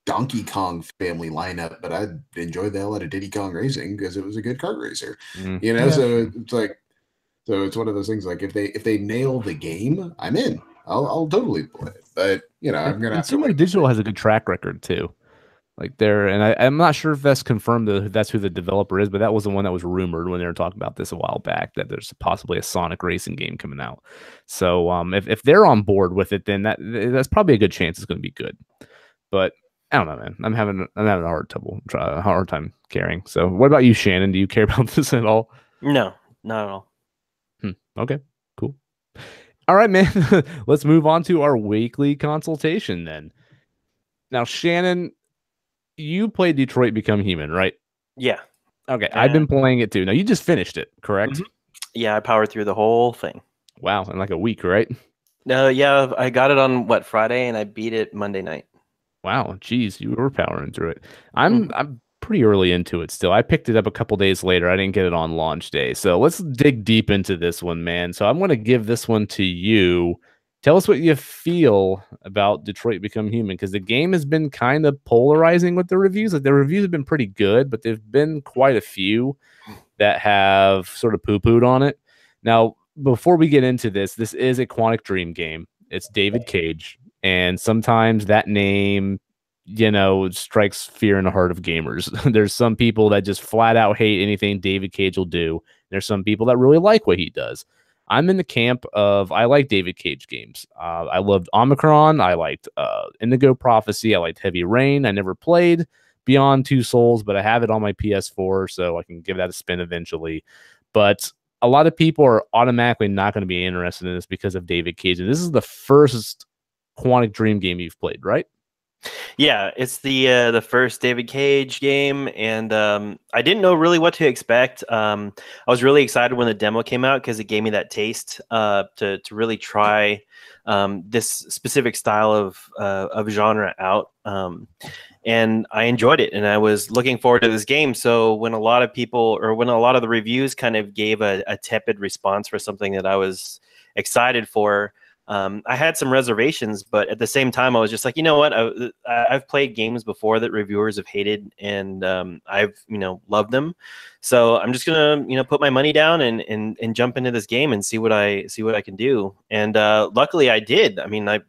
Donkey Kong family lineup? But I enjoyed the hell out of Diddy Kong Racing because it was a good kart racer, you know. So it's like. So it's one of those things like if they nail the game, I'm in. I'll totally play it. But you know, I'm gonna. Sumo Digital has a good track record too. Like I'm not sure if that's confirmed that that's who the developer is, but that was the one that was rumored when they were talking about this a while back that there's possibly a Sonic racing game coming out. So if they're on board with it, then that's probably a good chance it's going to be good. But I don't know, man. I'm having a hard time caring. So what about you, Shannon? Do you care about this at all? No, not at all. Okay, cool. All right, man. Let's move on to our weekly consultation then. Now, Shannon, you played Detroit Become Human, right? Yeah. Okay, I've been playing it too. Now, you just finished it, correct? Mm-hmm. Yeah, I powered through the whole thing. Wow, in like a week, right? Yeah, I got it on Friday, and I beat it Monday night. Wow, geez, you were powering through it. I'm pretty early into it still. I picked it up a couple days later. I didn't get it on launch day. So let's dig deep into this one, man. So I'm going to give this one to you. Tell us what you feel about Detroit Become Human, because the game has been kind of polarizing with the reviews. Like the reviews have been pretty good, but there've been quite a few that have sort of poo-pooed on it. Now, before we get into this is a Quantic Dream game. It's David Cage, and sometimes that name, you know, strikes fear in the heart of gamers. There's some people that just flat out hate anything David Cage will do. There's some people that really like what he does. I'm in the camp of I like David Cage games. I loved Omicron. I liked Indigo Prophecy. I liked Heavy Rain. I never played Beyond Two Souls, but I have it on my PS4, so I can give that a spin eventually. But a lot of people are automatically not going to be interested in this because of David Cage. And this is the first Quantic Dream game you've played, right? Yeah, it's the first David Cage game, and I didn't know really what to expect. I was really excited when the demo came out because it gave me that taste to really try this specific style of genre out, and I enjoyed it, and I was looking forward to this game. So when a lot of the reviews kind of gave a tepid response for something that I was excited for, I had some reservations, but at the same time, I was just like, you know what? I've played games before that reviewers have hated, and I've loved them. So I'm just gonna put my money down and jump into this game and see what I can do. And luckily, I did. I mean, I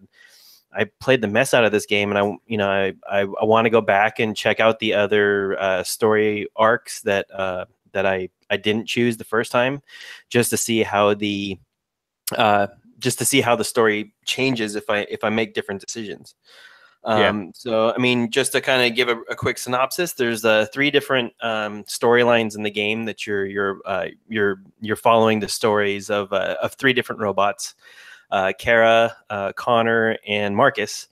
played the mess out of this game, and I want to go back and check out the other story arcs that I didn't choose the first time, just to see how the story changes if I make different decisions. So, I mean, just to kind of give a quick synopsis, there's 3 different storylines in the game that you're following the stories of 3 different robots, Kara, Connor, and Marcus.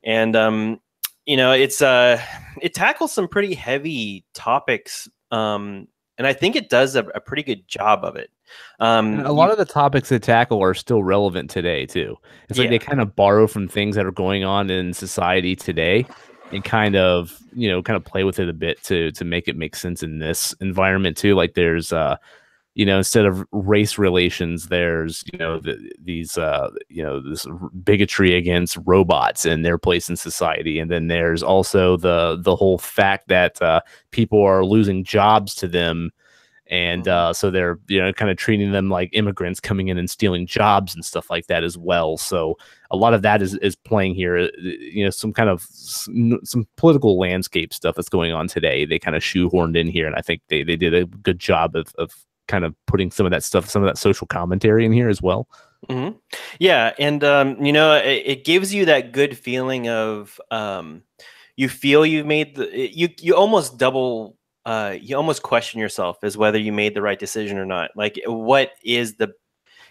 And it tackles some pretty heavy topics, and I think it does a pretty good job of it. A lot of the topics they tackle are still relevant today too. It's like they kind of borrow from things that are going on in society today and kind of play with it a bit to make it make sense in this environment too. Like there's instead of race relations, there's this bigotry against robots and their place in society, and then there's also the whole fact that people are losing jobs to them. And so they're kind of treating them like immigrants coming in and stealing jobs and stuff like that as well. So a lot of that is playing here. Some kind of some political landscape stuff that's going on today. They kind of shoehorned in here, and I think they did a good job of kind of putting some of that stuff, some of that social commentary in here as well. Mm-hmm. Yeah, and it gives you that good feeling of you feel you've made you almost double. You almost question yourself as whether you made the right decision or not. Like, what is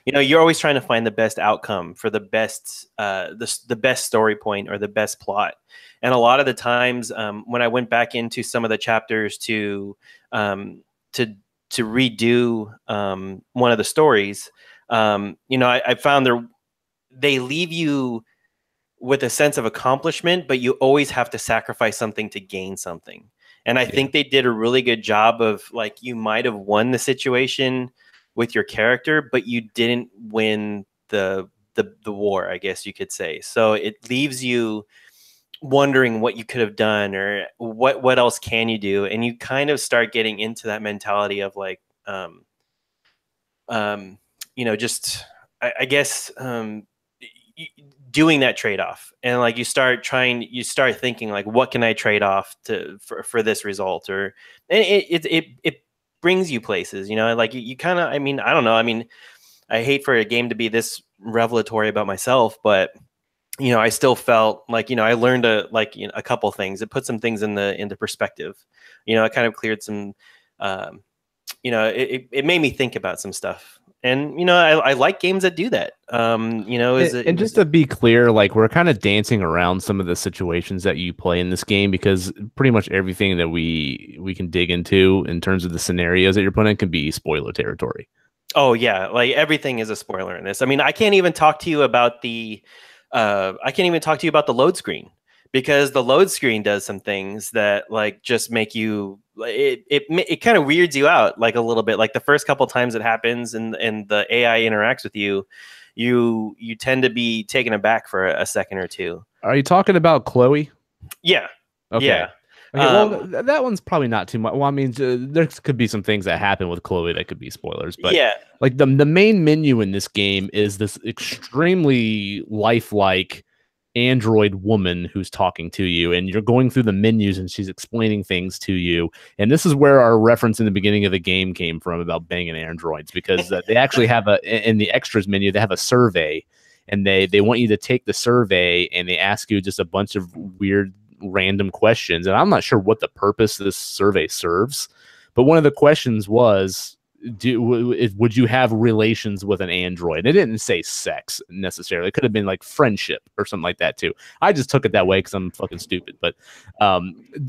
you're always trying to find the best outcome for the best, the best story point or the best plot. And a lot of the times, when I went back into some of the chapters to redo one of the stories, I found they leave you with a sense of accomplishment, but you always have to sacrifice something to gain something. And I think they did a really good job of, like, you might have won the situation with your character, but you didn't win the war, I guess you could say. So it leaves you wondering what you could have done or what else can you do, and you kind of start getting into that mentality of like, just I guess doing that trade-off, and like you start thinking like, what can I trade off for this result? Or and it brings you places, like you kind of, I don't know, I hate for a game to be this revelatory about myself, but I still felt like, I learned a couple things. It put some things into perspective. It kind of cleared some, it made me think about some stuff. And I like games that do that. And just to be clear, like, we're kind of dancing around some of the situations that you play in this game, because pretty much everything that we can dig into in terms of the scenarios that you're putting can be spoiler territory. Oh yeah, like everything is a spoiler in this. I can't even talk to you about the load screen, because the load screen does some things that like just make you, it kind of weirds you out like a little bit. Like the first couple times it happens and the AI interacts with you, you tend to be taken aback for a second or two. Are you talking about Chloe? Yeah. Okay. Yeah. Okay, well, that one's probably not too much. Well, there could be some things that happen with Chloe that could be spoilers, but yeah, like the main menu in this game is this extremely lifelike android woman who's talking to you, and you're going through the menus and she's explaining things to you. And this is where our reference in the beginning of the game came from about banging androids, because they actually have in the extras menu, they have a survey, and they want you to take the survey, and they ask you just a bunch of weird random questions, and I'm not sure what the purpose this survey serves, but one of the questions was, would you have relations with an android? It didn't say sex necessarily. It could have been like friendship or something like that too. I just took it that way because I'm fucking stupid, but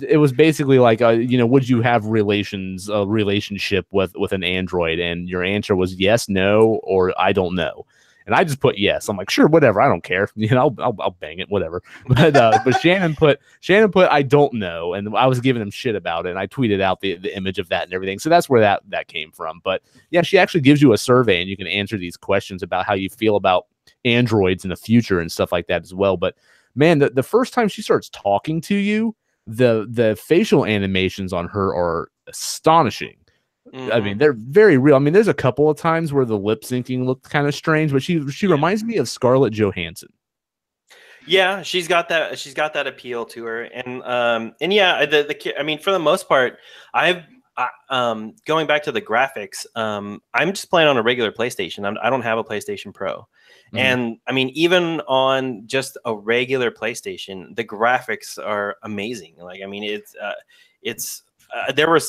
it was basically like, would you have a relationship with an android? And your answer was yes, no, or I don't know. And I just put yes. I'm like, sure, whatever. I don't care. I'll bang it, whatever. But Shannon put I don't know, and I was giving him shit about it. And I tweeted out the image of that and everything. So that's where that came from. But yeah, she actually gives you a survey, and you can answer these questions about how you feel about androids in the future and stuff like that as well. But man, the first time she starts talking to you, the facial animations on her are astonishing. Mm-hmm. They're very real. There's a couple of times where the lip syncing looked kind of strange, but she reminds me of Scarlett Johansson. Yeah, she's got that appeal to her, and yeah, for the most part, going back to the graphics, I'm just playing on a regular PlayStation. I don't have a PlayStation Pro, and even on just a regular PlayStation, the graphics are amazing. Like, it's. There were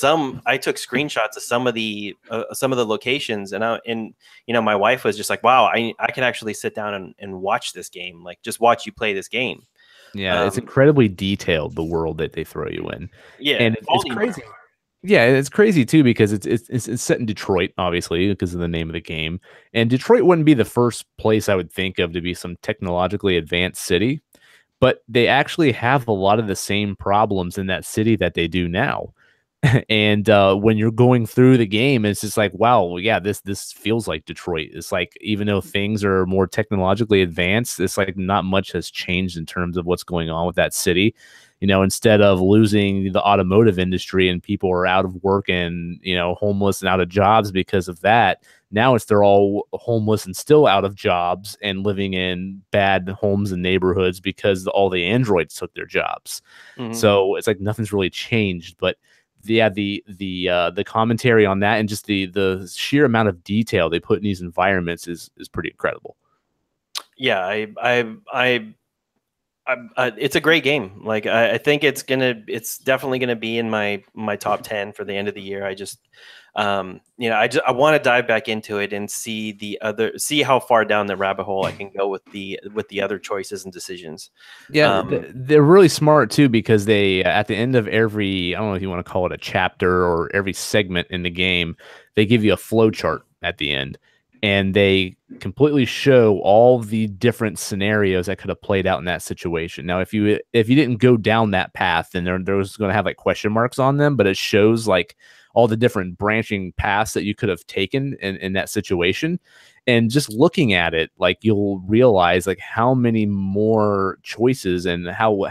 I took screenshots of some of the locations, and my wife was just like, wow, I can actually sit down and watch this game, like just watch you play this game. Yeah, it's incredibly detailed, the world that they throw you in. Yeah, and it's crazy. Yeah, it's crazy too, because it's set in Detroit, obviously, because of the name of the game. And Detroit wouldn't be the first place I would think of to be some technologically advanced city, but they actually have a lot of the same problems in that city that they do now. And when you're going through the game, it's just like, wow, yeah, this feels like Detroit. It's like, even though things are more technologically advanced, it's like not much has changed in terms of what's going on with that city. You know, instead of losing the automotive industry and people are out of work and, you know, homeless and out of jobs because of that, now it's they're all homeless and still out of jobs and living in bad homes and neighborhoods because all the androids took their jobs. Mhm. So it's like nothing's really changed. But yeah, the commentary on that and just the sheer amount of detail they put in these environments is pretty incredible. Yeah, it's a great game. Like I think it's definitely gonna be in my top 10 for the end of the year. I just, I want to dive back into it and see how far down the rabbit hole I can go with the other choices and decisions. Yeah, Um, they're really smart too because they at the end of every, I don't know if you want to call it a chapter or every segment in the game, they give you a flow chart at the end, and they completely show all the different scenarios that could have played out in that situation. Now, if you didn't go down that path, then there was going to have like question marks on them, but it shows like all the different branching paths that you could have taken in that situation. And just looking at it, like you'll realize like how many more choices and how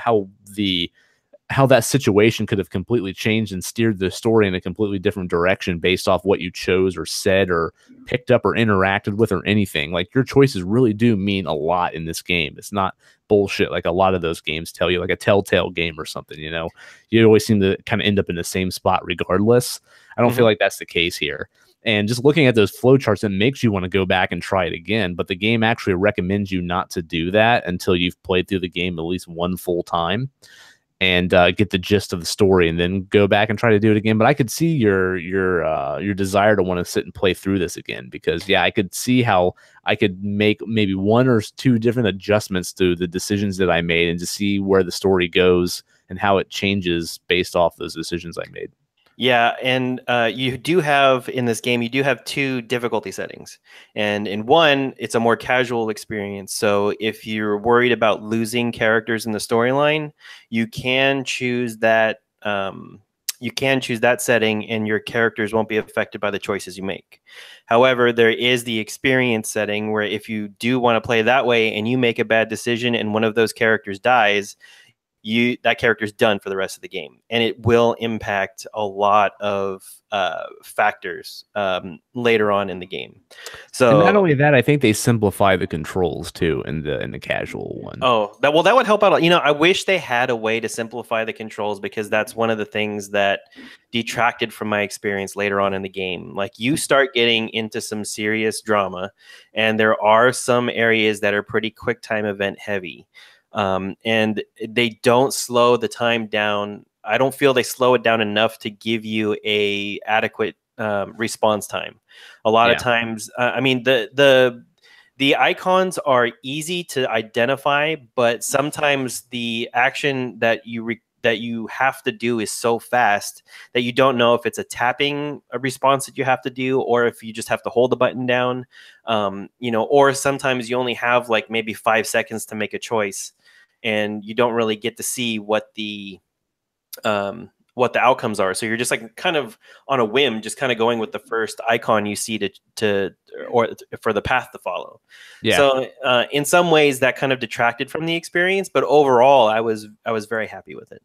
that situation could have completely changed and steered the story in a completely different direction based off what you chose or said or picked up or interacted with or anything. Like your choices really do mean a lot in this game. It's not bullshit like a lot of those games tell you, like a Telltale game or something, you know. You always seem to kind of end up in the same spot regardless. I don't feel like that's the case here. And just looking at those flowcharts, it makes you want to go back and try it again. But the game actually recommends you not to do that until you've played through the game at least one full time and get the gist of the story, and then go back and try to do it again. But I could see your desire to want to sit and play through this again, because yeah, I could see how I could make maybe one or two different adjustments to the decisions that I made, and to see where the story goes and how it changes based off those decisions I made. Yeah, and you do have in this game, you do have two difficulty settings. And in one, it's a more casual experience. So if you're worried about losing characters in the storyline, you can choose that. You can choose that setting, and your characters won't be affected by the choices you make. However, there is the experience setting where if you do want to play that way and you make a bad decision and one of those characters dies, that character's done for the rest of the game, and it will impact a lot of factors later on in the game. So, and not only that, I think they simplify the controls too in the casual one. oh, that would help out. You know, I wish they had a way to simplify the controls, because that's one of the things that detracted from my experience later on in the game. Like, you start getting into some serious drama, and there are some areas that are pretty quick time event heavy. And they don't slow the time down. I don't feel they slow it down enough to give you a adequate response time. A lot of times, I mean, the icons are easy to identify, but sometimes the action that you have to do is so fast that you don't know if it's a response that you have to do, or if you just have to hold the button down. Or sometimes you only have like maybe 5 seconds to make a choice, and you don't really get to see what the outcomes are. So you're just like kind of on a whim, just kind of going with the first icon you see or for the path to follow. Yeah. So in some ways that kind of detracted from the experience, but overall I was very happy with it.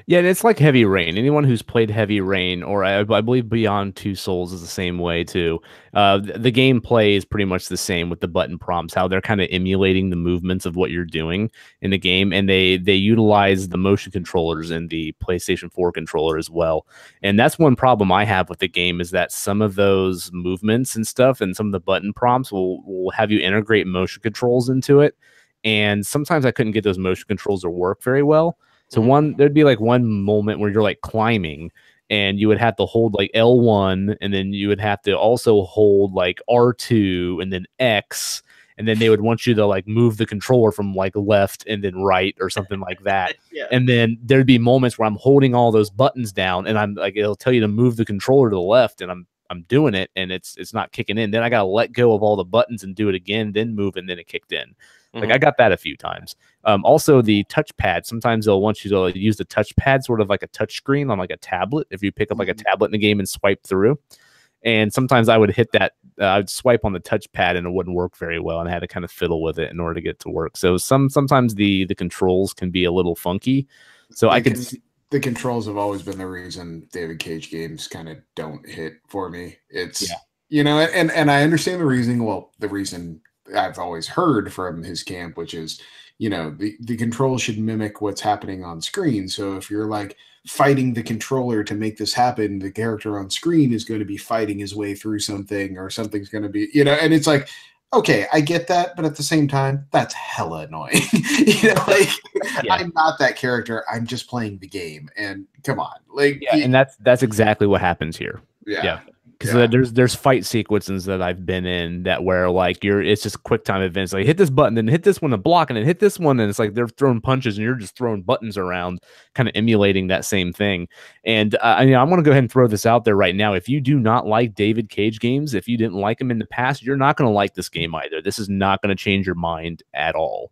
Yeah, and it's like Heavy Rain. Anyone who's played Heavy Rain, or I believe Beyond Two Souls is the same way too. The gameplay is pretty much the same with the button prompts, how they're kind of emulating the movements of what you're doing in the game, and they utilize the motion controllers in the PlayStation 4 controller as well. And that's one problem I have with the game, is that some of those movements and stuff and some of the button prompts will have you integrate motion controls into it. And sometimes I couldn't get those motion controls to work very well. So there'd be like one moment where you're like climbing, and you would have to hold like L1, and then you would have to also hold like R2 and then X, and then they would want you to like move the controller from like left and then right or something like that. Yeah. And then there'd be moments where I'm holding all those buttons down, and I'm like, it'll tell you to move the controller to the left, and I'm doing it, and it's not kicking in. Then I gotta let go of all the buttons and do it again, then move, and then it kicked in. Like I got that a few times. Also the touchpad. Sometimes they'll want you to use the touchpad sort of like a touch screen on like a tablet. If you pick up like a tablet in the game and swipe through, and sometimes I would hit that, I'd swipe on the touchpad and it wouldn't work very well, and I had to kind of fiddle with it in order to get it to work. So sometimes the controls can be a little funky. So the controls have always been the reason David Cage games kind of don't hit for me. It's you know, and I understand the reasoning. Well, the reason I've always heard from his camp, which is, you know, the controls should mimic what's happening on screen. So if you're like fighting the controller to make this happen, the character on screen is going to be fighting his way through something, or something's going to be, you know, and it's like, okay, I get that, but at the same time, that's hella annoying. You know, like I'm not that character. I'm just playing the game, and come on, like, and that's exactly what happens here. Yeah. Because there's fight sequences that I've been in that where like it's just quick time events, like hit this button, then hit this one to block, and then hit this one, and it's like they're throwing punches and you're just throwing buttons around, kind of emulating that same thing. And I mean, I'm going to go ahead and throw this out there right now. If you do not like David Cage games, if you didn't like him in the past, you're not going to like this game either. This is not going to change your mind at all.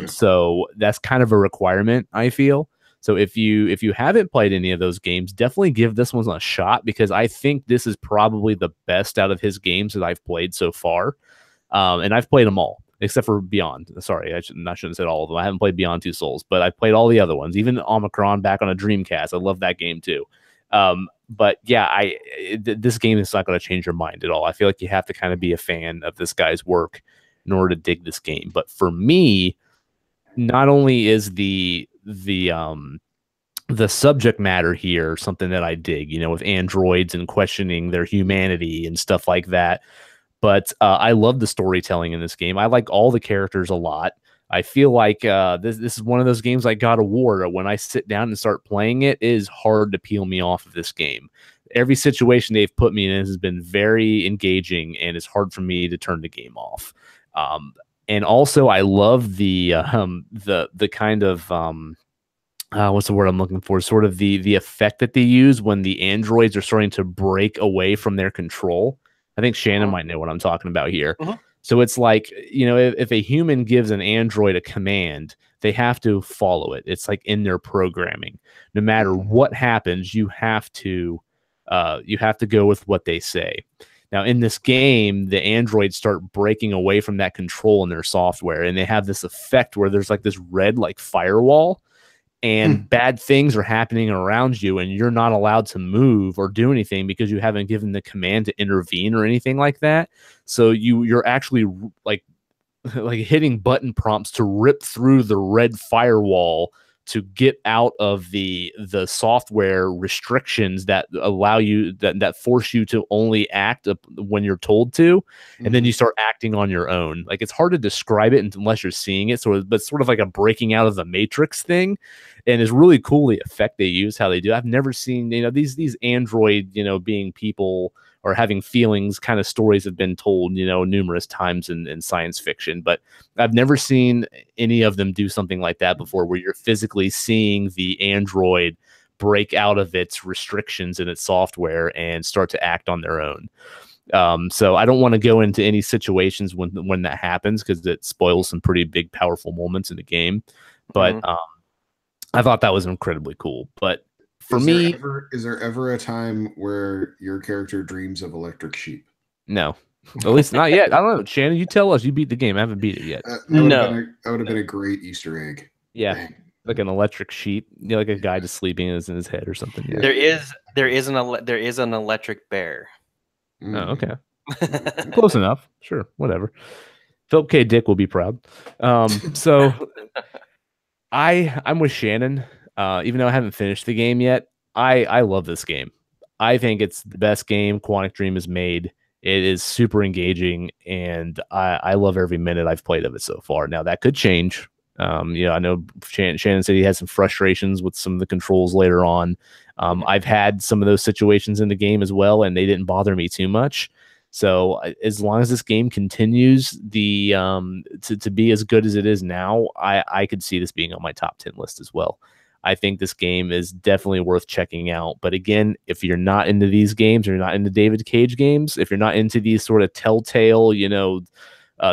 So that's kind of a requirement, I feel. So if you haven't played any of those games, definitely give this one a shot, because I think this is probably the best out of his games that I've played so far. And I've played them all, except for Beyond. Sorry, I shouldn't have said all of them. I haven't played Beyond Two Souls, but I've played all the other ones, even Omicron back on a Dreamcast. I love that game too. But yeah, this game is not going to change your mind at all. I feel like you have to kind of be a fan of this guy's work in order to dig this game. But for me, not only is the subject matter here something that I dig, you know, with androids and questioning their humanity and stuff like that, but I love the storytelling in this game. I like all the characters a lot. I feel like this is one of those games like God of War. When I sit down and start playing it, it is hard to peel me off of this game. Every situation they've put me in has been very engaging, and it's hard for me to turn the game off. And also, I love the kind of what's the word I'm looking for? Sort of the effect that they use when the androids are starting to break away from their control. I think Shannon might know what I'm talking about here. So it's like, you know, if a human gives an android a command, they have to follow it. It's like in their programming. No matter what happens, you have to go with what they say. Now, in this game, the androids start breaking away from that control in their software, and they have this effect where there's like this red like firewall, and bad things are happening around you, and you're not allowed to move or do anything because you haven't given the command to intervene or anything like that. So you're actually like hitting button prompts to rip through the red firewall to get out of the software restrictions that allow you that force you to only act when you're told to, and then you start acting on your own. Like, it's hard to describe it unless you're seeing it. So, but sort of like a breaking out of the Matrix thing, and it's really cool the effect they use, how they do. I've never seen, you know, these android, you know, being people or having feelings kind of stories have been told, you know, numerous times in science fiction, but I've never seen any of them do something like that before, where you're physically seeing the android break out of its restrictions in its software and start to act on their own. So I don't want to go into any situations when that happens, because it spoils some pretty big, powerful moments in the game. But I thought that was incredibly cool. But for me, is there ever a time where your character dreams of electric sheep? No, at least not yet. I don't know. Shannon, you tell us. You beat the game. I haven't beat it yet. That would have been a great Easter egg. Yeah. Dang. Like an electric sheep, you know, like a guy just sleeping in his head or something. Yeah. There is an electric bear. Oh, okay. Close enough. Sure, whatever. Philip K. Dick will be proud. So I'm with Shannon. Even though I haven't finished the game yet, I love this game. I think it's the best game Quantic Dream has made. It is super engaging, and I love every minute I've played of it so far. Now, that could change. You know, I know Shannon said he had some frustrations with some of the controls later on. I've had some of those situations in the game as well, and they didn't bother me too much. So as long as this game continues to be as good as it is now, I could see this being on my top 10 list as well. I think this game is definitely worth checking out. But again, if you're not into these games, or you're not into David Cage games, if you're not into these sort of telltale, you know,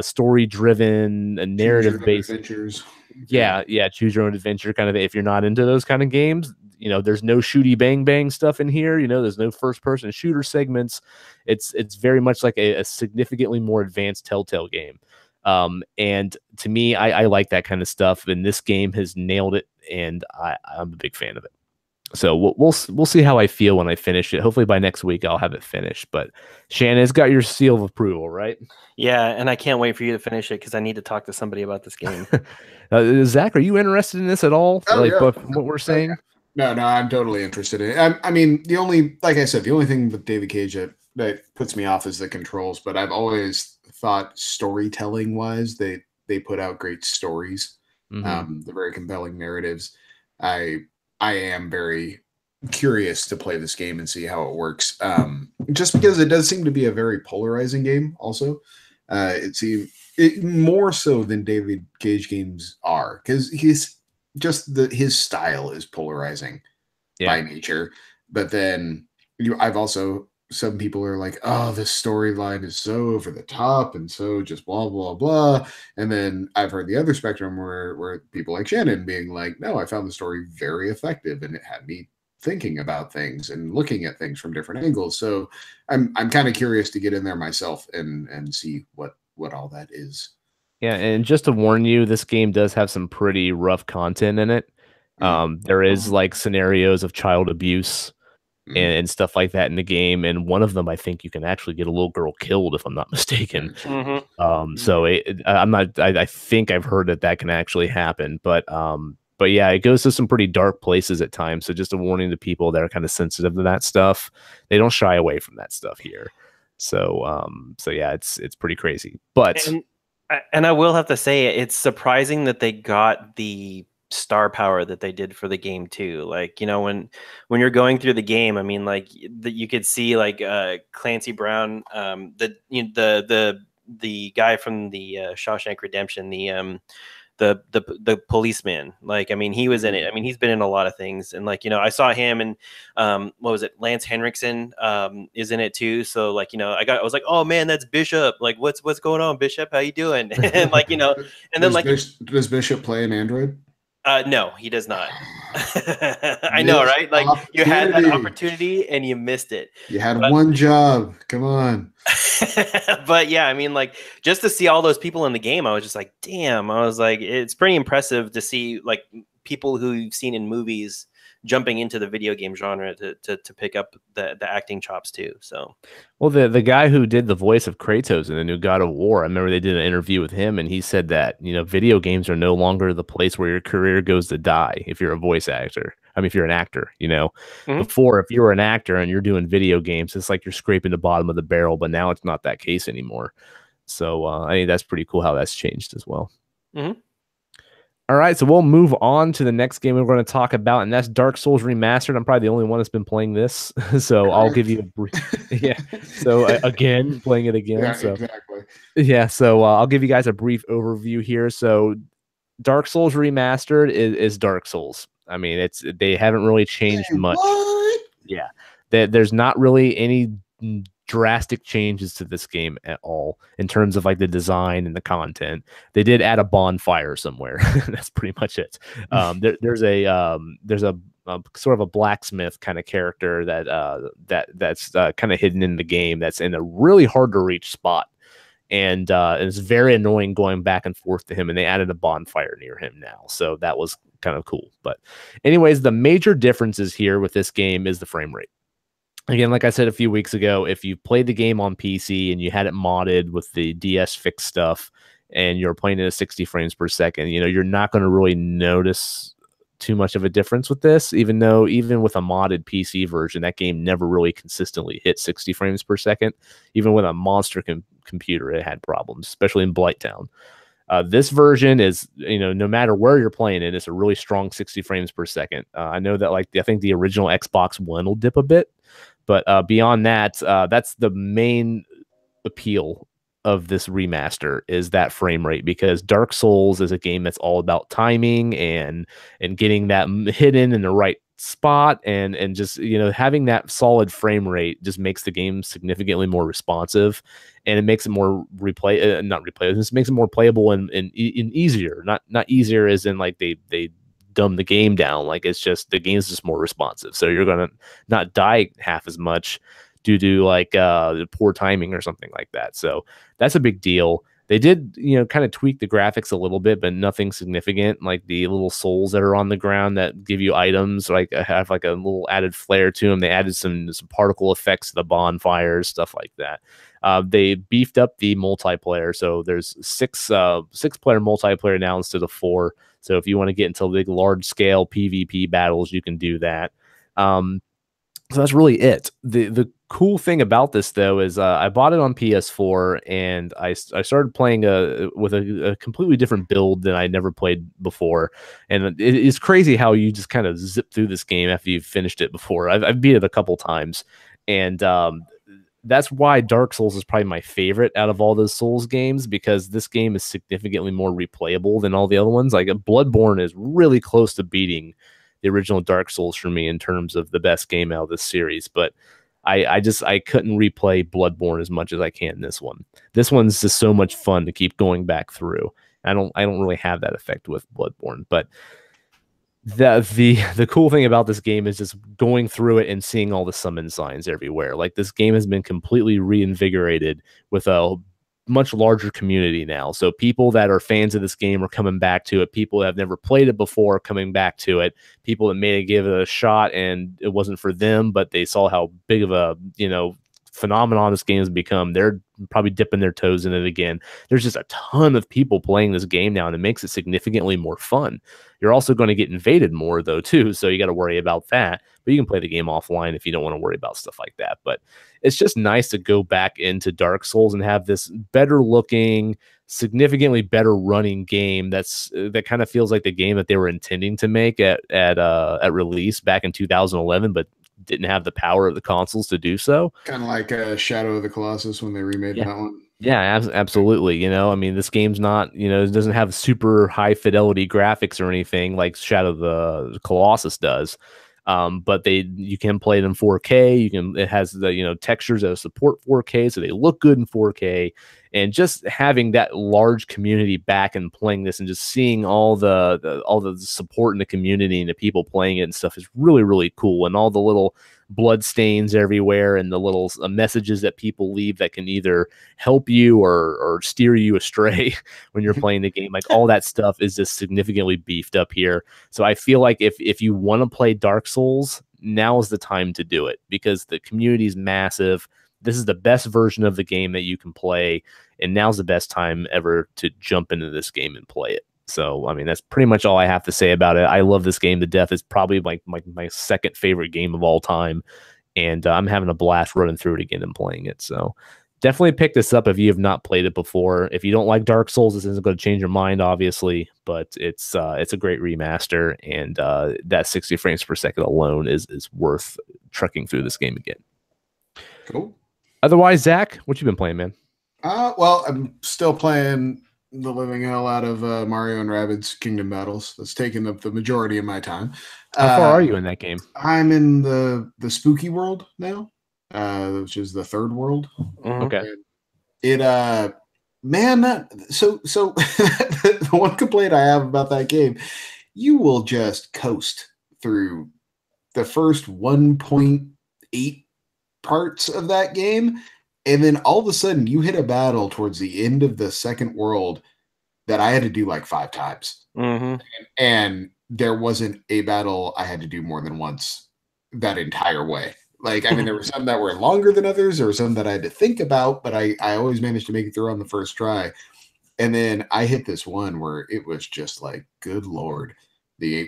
story driven, narrative based adventures. yeah, choose your own adventure kind of. If you're not into those kind of games, there's no shooty bang bang stuff in here. There's no first person shooter segments. It's very much like a significantly more advanced Telltale game. And to me, I like that kind of stuff, and this game has nailed it, and I'm a big fan of it. So we'll see how I feel when I finish it. Hopefully by next week I'll have it finished. But Shannon, it's got your seal of approval, right? Yeah, and I can't wait for you to finish it because I need to talk to somebody about this game. Zach, are you interested in this at all? Oh, yeah. But what we're saying? No, I'm totally interested in it. I mean, like I said, the only thing with David Cage that puts me off is the controls. But I've always thought storytelling wise, they put out great stories. Mm-hmm. They're very compelling narratives. I am very curious to play this game and see how it works. Just because it does seem to be a very polarizing game. Also, it seems more so than David Cage games are, because his style is polarizing by nature. But then I've also, some people are like, oh, this storyline is so over the top and so just blah blah blah. And then I've heard the other spectrum where people like Shannon being like, no, I found the story very effective and it had me thinking about things and looking at things from different angles. So I'm kind of curious to get in there myself and see what all that is. Yeah, and just to warn you, this game does have some pretty rough content in it. There is like scenarios of child abuse and stuff like that in the game, and one of them I think you can actually get a little girl killed if I'm not mistaken. So I think I've heard that can actually happen, but yeah, it goes to some pretty dark places at times. So just a warning to people that are kind of sensitive to that stuff. They don't shy away from that stuff here. So yeah, it's pretty crazy. But and I will have to say, it's surprising that they got the star power that they did for the game too. Like, when you're going through the game, I mean, like you could see like Clancy Brown, the guy from the Shawshank Redemption, the policeman. Like, I mean, he was in it. I mean, he's been in a lot of things, and like, I saw him, and what was it, Lance Henriksen is in it too. So like, I was like, oh man, that's Bishop. Like, what's going on, Bishop? How you doing? And like, and then like, does Bishop play an android? No, he does not. I know, right? Like, you had that opportunity and you missed it. You had one job. Come on. But yeah, I mean, like, just to see all those people in the game, I was just like, damn. I was like, it's pretty impressive to see like people who you've seen in movies jumping into the video game genre to pick up the acting chops too. So, well, the guy who did the voice of Kratos in the new God of War, I remember they did an interview with him, and he said that video games are no longer the place where your career goes to die if you're a voice actor. I mean, if you're an actor, before, if you were an actor and you're doing video games, it's like you're scraping the bottom of the barrel. But now it's not that case anymore. So I think that's pretty cool how that's changed as well. All right, so we'll move on to the next game we're going to talk about, and that's Dark Souls Remastered. I'm probably the only one that's been playing this, so I'll give you a brief. Yeah, so again, playing it again. Yeah, so exactly. Yeah, so I'll give you guys a brief overview here. So Dark Souls Remastered is Dark Souls. I mean, they haven't really changed much. What? Yeah, there's not really any drastic changes to this game at all in terms of like the design and the content. They did add a bonfire somewhere. That's pretty much it. There's a sort of a blacksmith kind of character that's kind of hidden in the game, that's in a really hard to reach spot, and it's very annoying going back and forth to him, and they added a bonfire near him now, so that was kind of cool. But anyways, the major differences here with this game is the frame rate. Again, like I said a few weeks ago, if you played the game on PC and you had it modded with the DS fix stuff and you're playing it at 60 frames per second, you're not going to really notice too much of a difference with this, even with a modded PC version, that game never really consistently hit 60 frames per second. Even with a monster computer, it had problems, especially in Blighttown. This version is, no matter where you're playing it, it's a really strong 60 frames per second. I know that I think the original Xbox One will dip a bit, but beyond that, that's the main appeal of this remaster, is that frame rate, because Dark Souls is a game that's all about timing and getting that hidden in the right spot, and just having that solid frame rate just makes the game significantly more responsive, and it makes it more not replay. This makes it more playable and easier. Not easier as in like they dumb the game down. Like it's just the game's just more responsive, so you're gonna not die half as much due to like poor timing or something like that. So that's a big deal. They did, kind of tweak the graphics a little bit, but nothing significant. Like the little souls that are on the ground that give you items, like have like a little added flair to them. They added some particle effects to the bonfires, stuff like that. They beefed up the multiplayer, so there's six-player multiplayer now instead of 4. So if you want to get into big, large-scale PvP battles, you can do that. So that's really it. The cool thing about this, though, is I bought it on PS4, and I started playing with a completely different build than I never played before. And it is crazy how you just kind of zip through this game after you've finished it before. I've beat it a couple times, and that's why Dark Souls is probably my favorite out of all those Souls games, because this game is significantly more replayable than all the other ones. Like Bloodborne is really close to beating the original Dark Souls for me in terms of the best game out of this series, but I couldn't replay Bloodborne as much as I can in this one. This one's just so much fun to keep going back through. I don't really have that effect with Bloodborne, but the cool thing about this game is just going through it and seeing all the summon signs everywhere. Like this game has been completely reinvigorated with a much larger community now. So people that are fans of this game are coming back to it. People that have never played it before are coming back to it. People that may have given it a shot and it wasn't for them, but they saw how big of a, phenomenon this game has become. They're probably dipping their toes in it again. There's just a ton of people playing this game now, and it makes it significantly more fun. You're also going to get invaded more, though, too, so you got to worry about that. But you can play the game offline if you don't want to worry about stuff like that. But it's just nice to go back into Dark Souls and have this better looking, significantly better running game that kind of feels like the game that they were intending to make at release back in 2011, but didn't have the power of the consoles to do so. Kind of like Shadow of the Colossus when they remade that one. Yeah, absolutely. I mean, this game's not, it doesn't have super high fidelity graphics or anything like Shadow of the Colossus does. But you can play it in 4K. It has the, textures that support 4K, so they look good in 4K. And just having that large community back and playing this and just seeing all the support in the community and the people playing it and stuff is really, really cool. And all the little blood stains everywhere and the little messages that people leave that can either help you or steer you astray when you're playing the game. Like all that stuff is just significantly beefed up here. So I feel like if you want to play Dark Souls, now is the time to do it because the community is massive. This is the best version of the game that you can play, and now's the best time ever to jump into this game and play it. So, I mean, that's pretty much all I have to say about it. I love this game to death. It's probably my second favorite game of all time, and I'm having a blast running through it again and playing it. So, definitely pick this up if you have not played it before. If you don't like Dark Souls, this isn't going to change your mind, obviously, but it's a great remaster, and that 60 frames per second alone is worth trekking through this game again. Cool. Otherwise, Zach, what you been playing, man? Well, I'm still playing the living hell out of Mario and Rabbids Kingdom Battles. That's taken up the majority of my time. How far are you in that game? I'm in the spooky world now, which is the third world. Okay. And so the one complaint I have about that game, you will just coast through the first 1.8 parts of that game, and then all of a sudden you hit a battle towards the end of the second world that I had to do like 5 times. And there wasn't a battle I had to do more than once that entire way. Like, I mean, there were some that were longer than others. There were some that I had to think about, but I always managed to make it through on the first try. And then I hit this one where it was just like, good Lord, the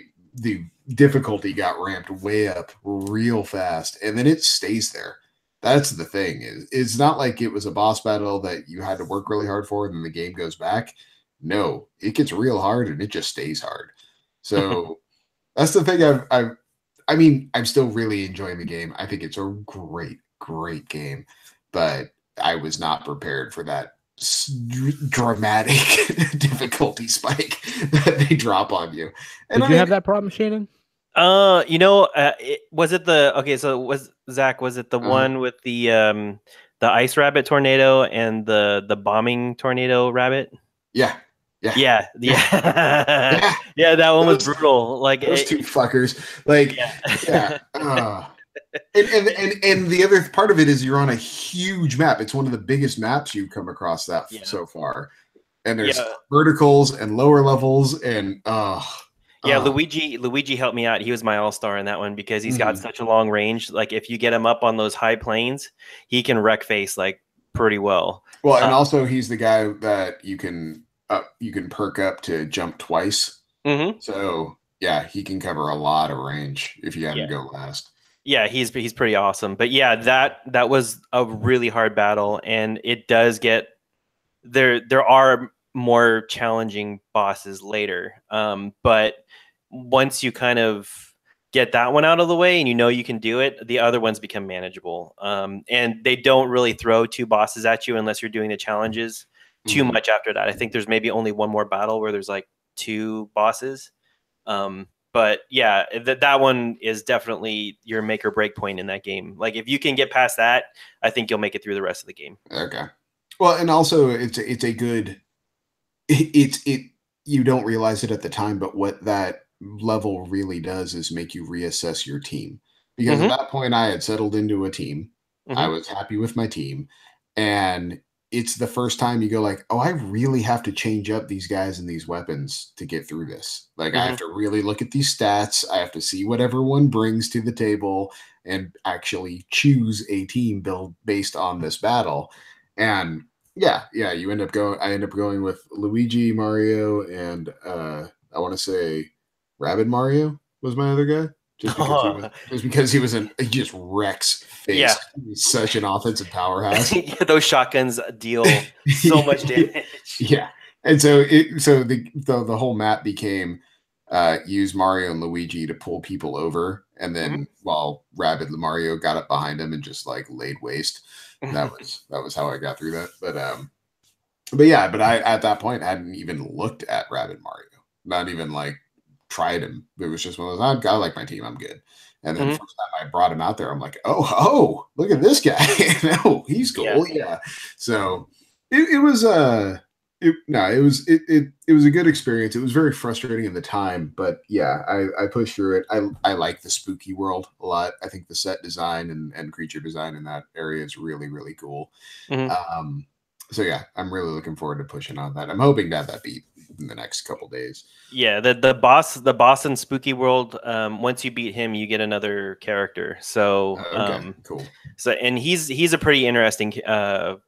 difficulty got ramped way up real fast, and then it stays there. That's the thing. It's not like it was a boss battle that you had to work really hard for and then the game goes back. No, it gets real hard and it just stays hard. So that's the thing. I mean, I'm still really enjoying the game. I think it's a great, great game, but I was not prepared for that dramatic difficulty spike that they drop on you. And Did you have that problem, Shannon? Was it the okay? So was Zach? Was it the one with the ice rabbit tornado and the bombing tornado rabbit? Yeah. Yeah. Yeah, yeah, Yeah. yeah. That one was Those, brutal. Like, those two fuckers. Like, yeah. yeah, And the other part of it is you're on a huge map. It's one of the biggest maps you've come across that yeah, so far. And there's yeah. verticals and lower levels and Yeah, Luigi helped me out. He was my all-star in that one because he's got mhm. such a long range. Like if you get him up on those high planes, he can wreck face like pretty well. Well, and also he's the guy that you can perk up to jump twice. Mm-hmm. So yeah, he can cover a lot of range if you have him Yeah. go last. Yeah, he's pretty awesome. But yeah, that was a really hard battle, and it does get there are more challenging bosses later. But once you kind of get that one out of the way and you know you can do it, the other ones become manageable. And they don't really throw two bosses at you unless you're doing the challenges too much after that. I think there's maybe only one more battle where there's like two bosses. But yeah, that one is definitely your make or break point in that game. Like if you can get past that, I think you'll make it through the rest of the game. Okay. Well, and also it's a good you don't realize it at the time, but what that level really does is make you reassess your team. Because at that point I had settled into a team. I was happy with my team. And it's the first time you go like, oh, I really have to change up these guys and these weapons to get through this. Like I have to really look at these stats. I have to see what everyone brings to the table and actually choose a team build based on this battle. And yeah, you end up going. I end up going with Luigi, Mario, and I want to say Rabbid Mario was my other guy. Just because he just wrecks face. Yeah. He's such an offensive powerhouse. Those shotguns deal so much damage. Yeah, and so the whole map became use Mario and Luigi to pull people over, and then while Rabid Mario got up behind him and just like laid waste. That was how I got through that. But I at that point hadn't even looked at Rabid Mario, not even like tried him. It was just one of those, I like my team, I'm good. And then the first time I brought him out there, I'm like, oh, look at this guy. No, he's cool. Yeah. So it was a good experience. It was very frustrating at the time, but yeah, I pushed through it. I like the spooky world a lot. I think the set design and creature design in that area is really, really cool. So yeah, I'm really looking forward to pushing on that. I'm hoping to have that beat in the next couple days. Yeah, the boss in Spooky World. Once you beat him, you get another character. So cool. So and he's a pretty interesting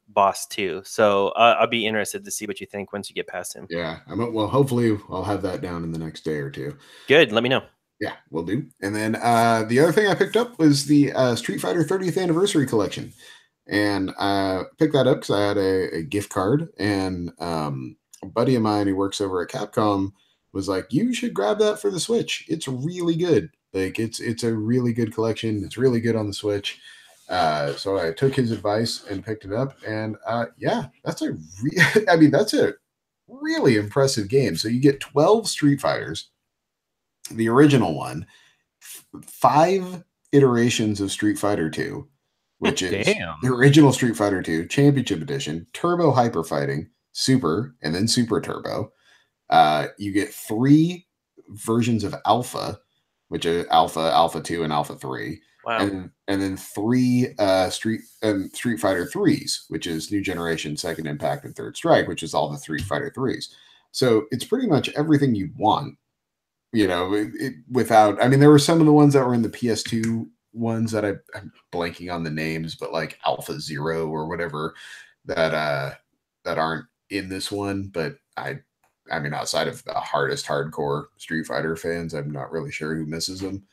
boss too. So I'll be interested to see what you think once you get past him. Yeah, well, hopefully I'll have that down in the next day or two. Good, let me know. Yeah, we'll do. And then the other thing I picked up was the Street Fighter 30th Anniversary Collection. And I picked that up because I had a gift card, and a buddy of mine who works over at Capcom was like, you should grab that for the Switch. It's really good. Like it's a really good collection. It's really good on the Switch. So I took his advice and picked it up. And yeah, that's a really impressive game. So you get 12 Street Fighters, the original one, 5 iterations of Street Fighter 2, which is the original Street Fighter 2 Championship Edition, Turbo Hyper Fighting, Super, and then Super Turbo. You get 3 versions of Alpha, which is Alpha 2, and Alpha 3. Wow. And then 3 Street Fighter 3s, which is New Generation, Second Impact, and Third Strike, which is all the Street Fighter 3s. So it's pretty much everything you want. You know, without, I mean, there were some of the ones that were in the PS2 ones that I'm blanking on the names, but like Alpha Zero or whatever that aren't in this one. But I mean, outside of the hardcore Street Fighter fans, I'm not really sure who misses them.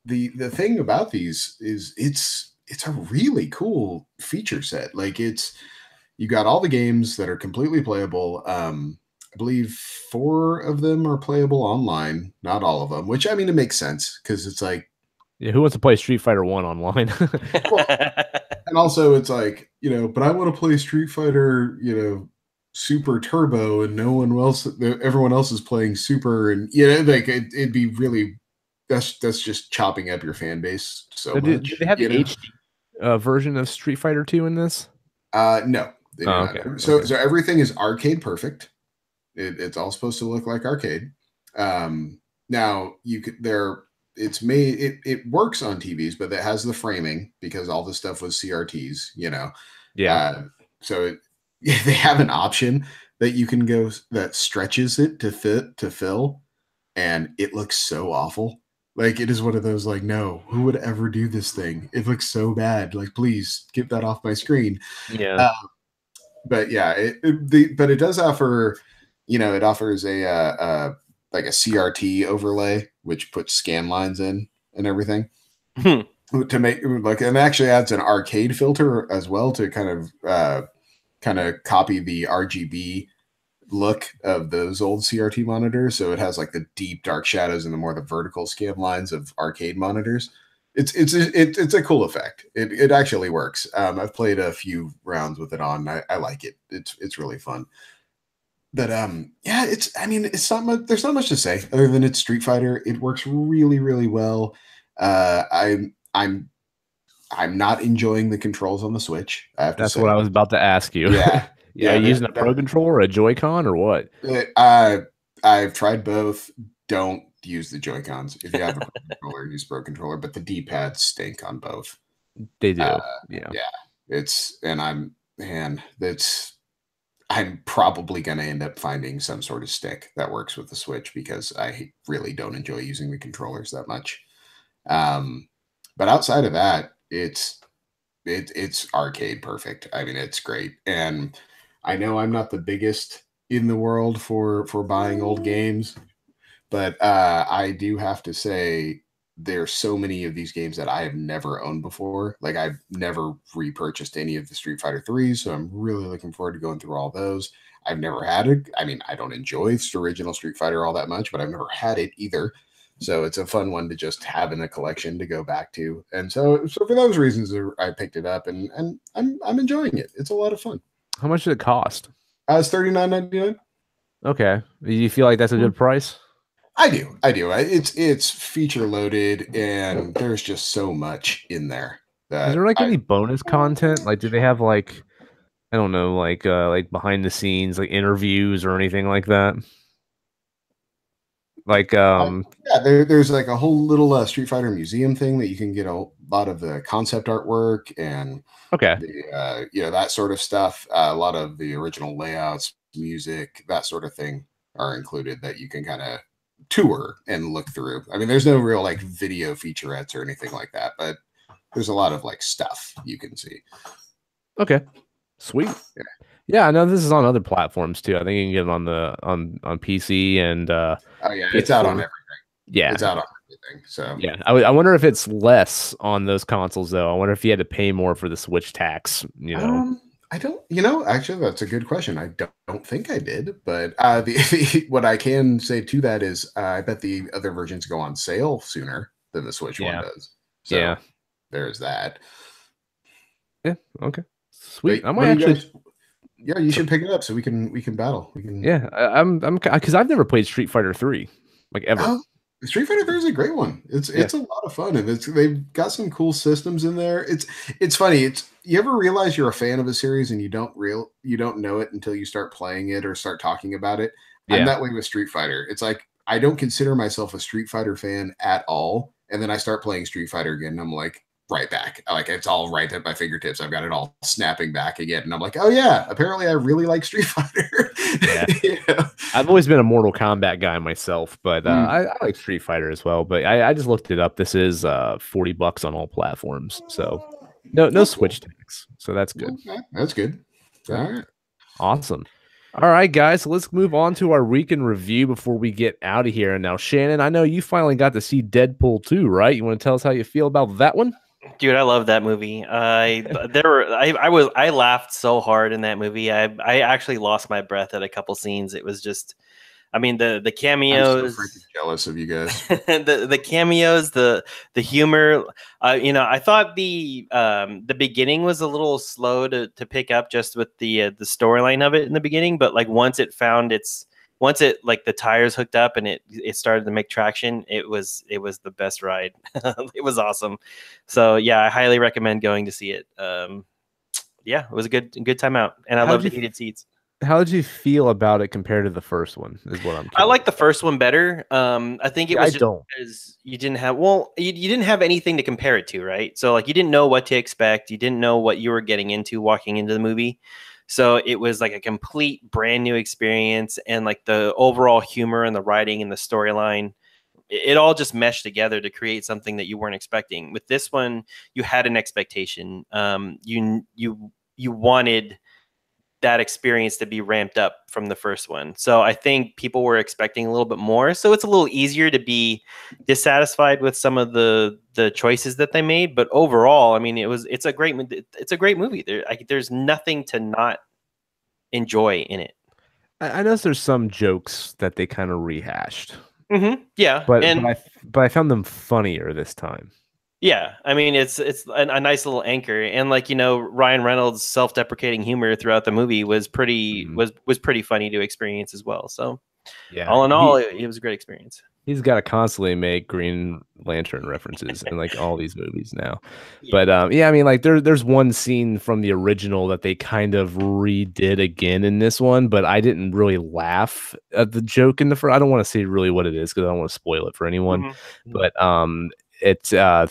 The thing about these is it's a really cool feature set. Like you got all the games that are completely playable. I believe 4 of them are playable online, not all of them, which I mean, it makes sense because it's like, yeah, who wants to play Street Fighter 1 online? Well, and also it's like, you know, but I want to play Street Fighter, you know, super turbo and everyone else is playing super, and like it'd be really that's just chopping up your fan base so Do much, they have the HD version of Street Fighter 2 in this? No, they do Oh, not. okay. So everything is arcade perfect. It's all supposed to look like arcade. Now you could it's made it works on TVs, but it has the framing because all the stuff was CRTs, Yeah. So they have an option that you can go that stretches it to fill, and it looks so awful. Like it is one of those like, no, who would ever do this thing? It looks so bad. Like, please get that off my screen. Yeah. But yeah, but it does offer, it offers a like a CRT overlay, which puts scan lines in and everything to make like, and actually adds an arcade filter as well to kind of copy the RGB look of those old CRT monitors. So it has like the deep dark shadows and the vertical scan lines of arcade monitors. It's a cool effect. It actually works. I've played a few rounds with it on. I like it. It's really fun. But yeah, it's not much. There's not much to say other than it's Street Fighter. It works really really well. I'm not enjoying the controls on the Switch. I have to That's say. what I was about to ask you. Yeah, Yeah, using a Pro Controller or a Joy-Con or what? I've tried both. Don't use the Joy-Cons. If you have a Pro Controller, use Pro Controller, but the D-pads stink on both. They do. Yeah. I'm probably going to end up finding some sort of stick that works with the Switch because I really don't enjoy using the controllers that much. But outside of that, it's arcade perfect. I mean, it's great. And I know I'm not the biggest in the world for buying old games, but I do have to say there's so many of these games that I have never owned before. Like I've never repurchased any of the Street Fighter 3s, so I'm really looking forward to going through all those. I've never had it. I mean, I don't enjoy the original Street Fighter all that much, but I've never had it either. So it's a fun one to just have in a collection to go back to. And so for those reasons, I picked it up, and I'm enjoying it. It's a lot of fun. How much did it cost? It's $39.99. Okay. Do you feel like that's a good price? I do. It's feature loaded, and there's just so much in there. Is there like any bonus content? Like, do they have like, I don't know, like behind the scenes, like interviews or anything like that? Like, yeah, there's like a whole little Street Fighter museum thing that you can get a lot of the concept artwork and okay, that sort of stuff. A lot of the original layouts, music, that sort of thing are included that you can kind of tour and look through. I mean, there's no real like video featurettes or anything like that, but there's a lot of like stuff you can see. Okay, sweet. Yeah, I know this is on other platforms too. I think you can get it on the on PC and oh yeah, it's out on everything. Yeah, it's out on everything. So yeah, I wonder if it's less on those consoles though. I wonder if you had to pay more for the Switch tax. I don't. Actually, that's a good question. I don't think I did, but what I can say to that is, I bet the other versions go on sale sooner than the Switch one does. So yeah, there's that. Yeah. Okay. Sweet. But I might actually. Yeah, you should pick it up so we can battle. We can. Yeah, I'm because I've never played Street Fighter 3 like ever. Oh, Street Fighter 3 is a great one. It's a lot of fun, and they've got some cool systems in there. It's funny. You ever realize you're a fan of a series and you don't know it until you start playing it or start talking about it. Yeah. I'm that way with Street Fighter. It's like I don't consider myself a Street Fighter fan at all, and then I start playing Street Fighter again, and I'm like, right back. Like it's all right at my fingertips. I've got it all snapping back again. And I'm like, oh yeah, apparently I really like Street Fighter. Yeah. I've always been a Mortal Kombat guy myself, but I like Street Fighter as well. But I just looked it up. This is $40 on all platforms. So no Switch tax. So that's good. Okay. That's good. All right. Awesome. All right, guys, so let's move on to our week in review before we get out of here. And now, Shannon, I know you finally got to see Deadpool 2, right? You want to tell us how you feel about that one? Dude, I love that movie. I laughed so hard in that movie. I actually lost my breath at a couple scenes. It was just I mean, the I'm so cameos, freaking jealous of you guys. the cameos, the humor. I thought the beginning was a little slow to pick up just with the storyline of it in the beginning, but like once it like the tires hooked up and it started to make traction, it was the best ride. It was awesome. So yeah, I highly recommend going to see it. Yeah, it was a good time out, and I love the heated seats. How did you feel about it compared to the first one? Is what I'm I curious. like the first one better. I think it Yeah, was I just don't. because you didn't have you didn't have anything to compare it to, right? So like you didn't know what to expect. You didn't know what you were getting into walking into the movie. So it was like a complete brand new experience, and like the overall humor and the writing and the storyline, it all just meshed together to create something that you weren't expecting. With this one, you had an expectation. You wanted that experience to be ramped up from the first one. So I think people were expecting a little bit more. So it's a little easier to be dissatisfied with some of the choices that they made. But overall, I mean, it's a great movie. There's nothing to not enjoy in it. I noticed there's some jokes that they kind of rehashed, Yeah, but and I found them funnier this time. yeah, I mean, it's a nice little anchor, and like Ryan Reynolds' self-deprecating humor throughout the movie was pretty funny to experience as well. So Yeah, all in all, it was a great experience. he's got to constantly make Green Lantern references in like all these movies now. Yeah. But yeah, I mean, like there's one scene from the original that they kind of redid again in this one, but I didn't really laugh at the joke in the first. I don't want to say really what it is because I don't want to spoil it for anyone. But it's I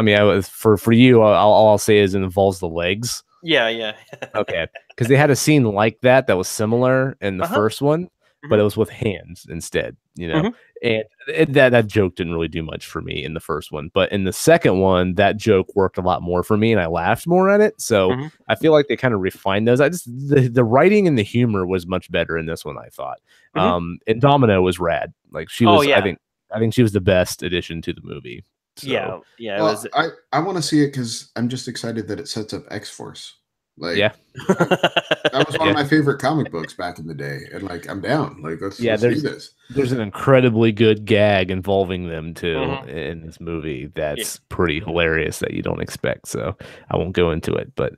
mean, for you, all I'll say is it involves the legs. Yeah. Okay, because they had a scene like that was similar in the first one, but it was with hands instead, and that joke didn't really do much for me in the first one, but in the second one, that joke worked a lot more for me, and I laughed more at it. So I feel like they kind of refined those. The writing and the humor was much better in this one, I thought. And Domino was rad. Like she was, I think she was the best addition to the movie. So, yeah. Well, I want to see it because I'm just excited that it sets up X-Force. Like, yeah, that was one of my favorite comic books back in the day, and like I'm down. Like let's do this. There's an incredibly good gag involving them too in this movie that's pretty hilarious that you don't expect. So I won't go into it, but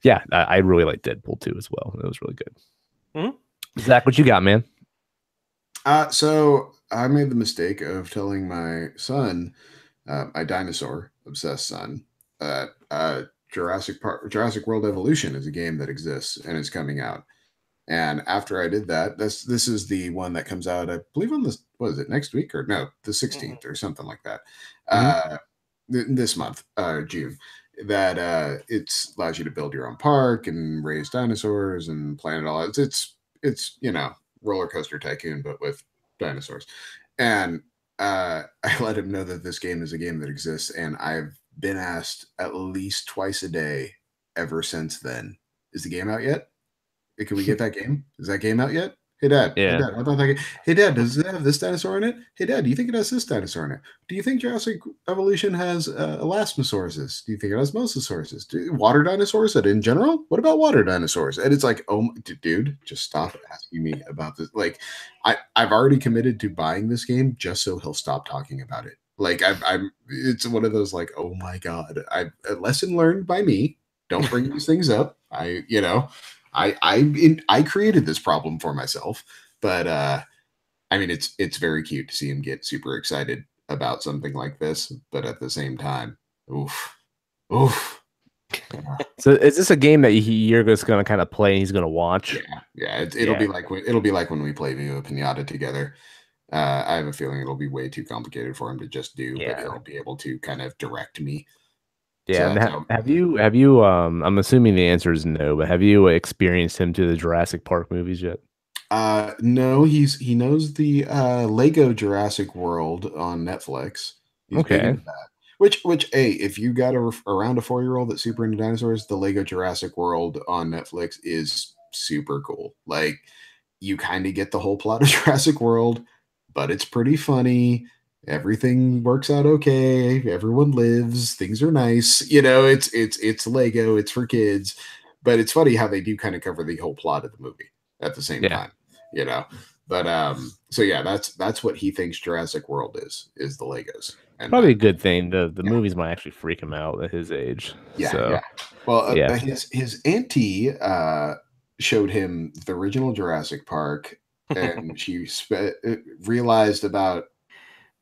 yeah, I really like Deadpool 2 as well. It was really good. Zach, what you got, man? So I made the mistake of telling my son, my dinosaur obsessed son, that Jurassic World Evolution is a game that exists and is coming out. And after I did that, this is the one that comes out, I believe on this, what is it, next week or no, the 16th or something like that. This month, June. That it allows you to build your own park and raise dinosaurs and plan it all. It's roller coaster tycoon, but with dinosaurs. And I let him know that this game is a game that exists, and I've been asked at least twice a day ever since then, is the game out yet? Can we get that game? Is that game out yet? Hey dad, Yeah. hey dad, what about that game? Hey dad, does it have this dinosaur in it? Hey dad, do you think it has this dinosaur in it? Do you think Jurassic Evolution has elasmosauruses? Do you think it has mosasauruses? Water dinosaurs in general? What about water dinosaurs? And it's like, oh dude, just stop asking me about this. Like, I've already committed to buying this game just so he'll stop talking about it. Like it's one of those like, oh my god, a lesson learned by me. Don't bring these things up. I created this problem for myself, but I mean it's very cute to see him get super excited about something like this, but at the same time, oof. So is this a game that you're just going to kind of play and he's going to watch? Yeah. It'll be like when we play Viva Pinata together. I have a feeling it'll be way too complicated for him to just do, but he'll be able to kind of direct me. Yeah. So, have you I'm assuming the answer is no, but have you experienced him to the Jurassic Park movies yet? No, he knows the Lego Jurassic World on Netflix. He's big into that. Which hey, if you got around a 4-year-old that's super into dinosaurs, the Lego Jurassic World on Netflix is super cool. Like, you kind of get the whole plot of Jurassic World, but it's pretty funny. Everything works out okay. Everyone lives. Things are nice. It's Lego. It's for kids, but it's funny how they do kind of cover the whole plot of the movie at the same time. But so yeah, that's what he thinks Jurassic World is the Legos. And Probably a good thing. The movies might actually freak him out at his age. Yeah, So, yeah. Well, yeah. his auntie showed him the original Jurassic Park, and she realized about